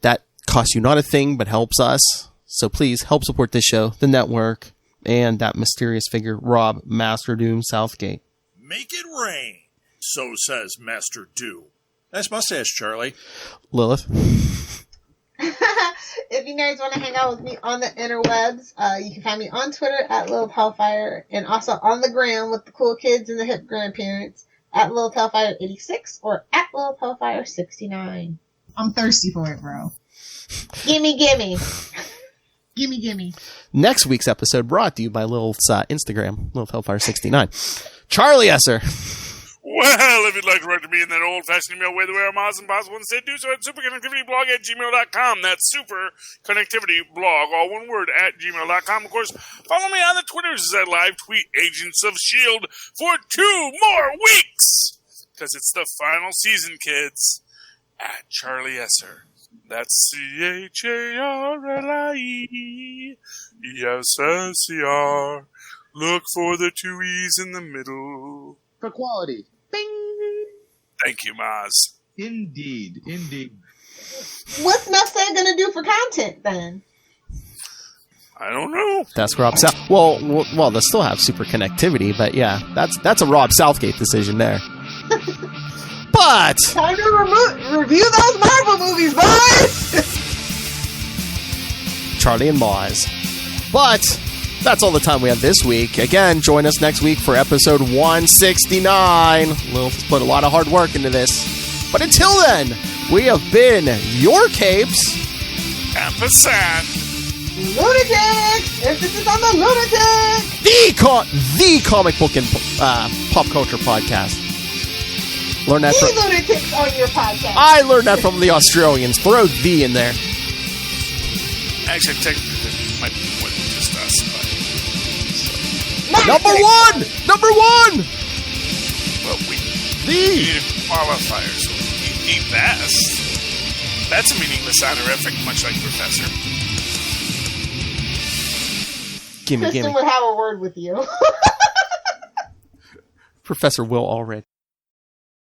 Speaker 9: that costs you not a thing, but helps us. So please help support this show, the network, and that mysterious figure, Rob Master Doom Southgate.
Speaker 10: Make it rain, so says Master Doom. Nice mustache, Charlie.
Speaker 9: Lilith.
Speaker 7: If you guys want to hang out with me on the interwebs, you can find me on Twitter at Lilith Hellfire, and also on the gram with the cool kids and the hip grandparents at Lilith Hellfire 86 or at Lilith Hellfire 69. I'm thirsty for it, bro. Gimme. Gimme.
Speaker 9: Next week's episode brought to you by Lilith's Instagram, Lilith Hellfire 69. Charlie Esser.
Speaker 4: Well, if you'd like to write to me in that old-fashioned email way, the way I'm awesome possible, instead do so at superconnectivityblog@gmail.com. That's superconnectivityblog, all one word, @gmail.com. Of course, follow me on the Twitters as I live tweet Agents of S.H.I.E.L.D. for 2 more weeks. Because it's the final season, kids. At Charlie Esser. That's CHARLIESSER. Look for the 2 E's in the middle.
Speaker 1: For quality. Bing!
Speaker 4: Thank you, Maz.
Speaker 11: Indeed.
Speaker 7: What's Mustang gonna do for content then?
Speaker 4: I don't know.
Speaker 9: That's Rob South. Well, they'll still have super connectivity, but yeah, that's a Rob Southgate decision there. But
Speaker 7: time to review those Marvel movies, boys.
Speaker 9: Charlie and Maz. But That's all the time we have this week. Again, join us next week for episode 169. We'll put a lot of hard work into this. But until then, we have been your Capes.
Speaker 4: Ampersand.
Speaker 7: Lunatics! Emphasis on the Lunatics!
Speaker 9: The comic book and pop culture podcast. Learn that
Speaker 7: from Lunatics on your podcast.
Speaker 9: I learned that from the Australians. Throw the in there.
Speaker 4: Actually, technically, it might be more than just us.
Speaker 9: Number one!
Speaker 4: Well, we need a qualifier, so the best. That's a meaningless honorific, much like Professor.
Speaker 9: Gimme.
Speaker 7: Kristen would have a word with you.
Speaker 9: Professor Will already.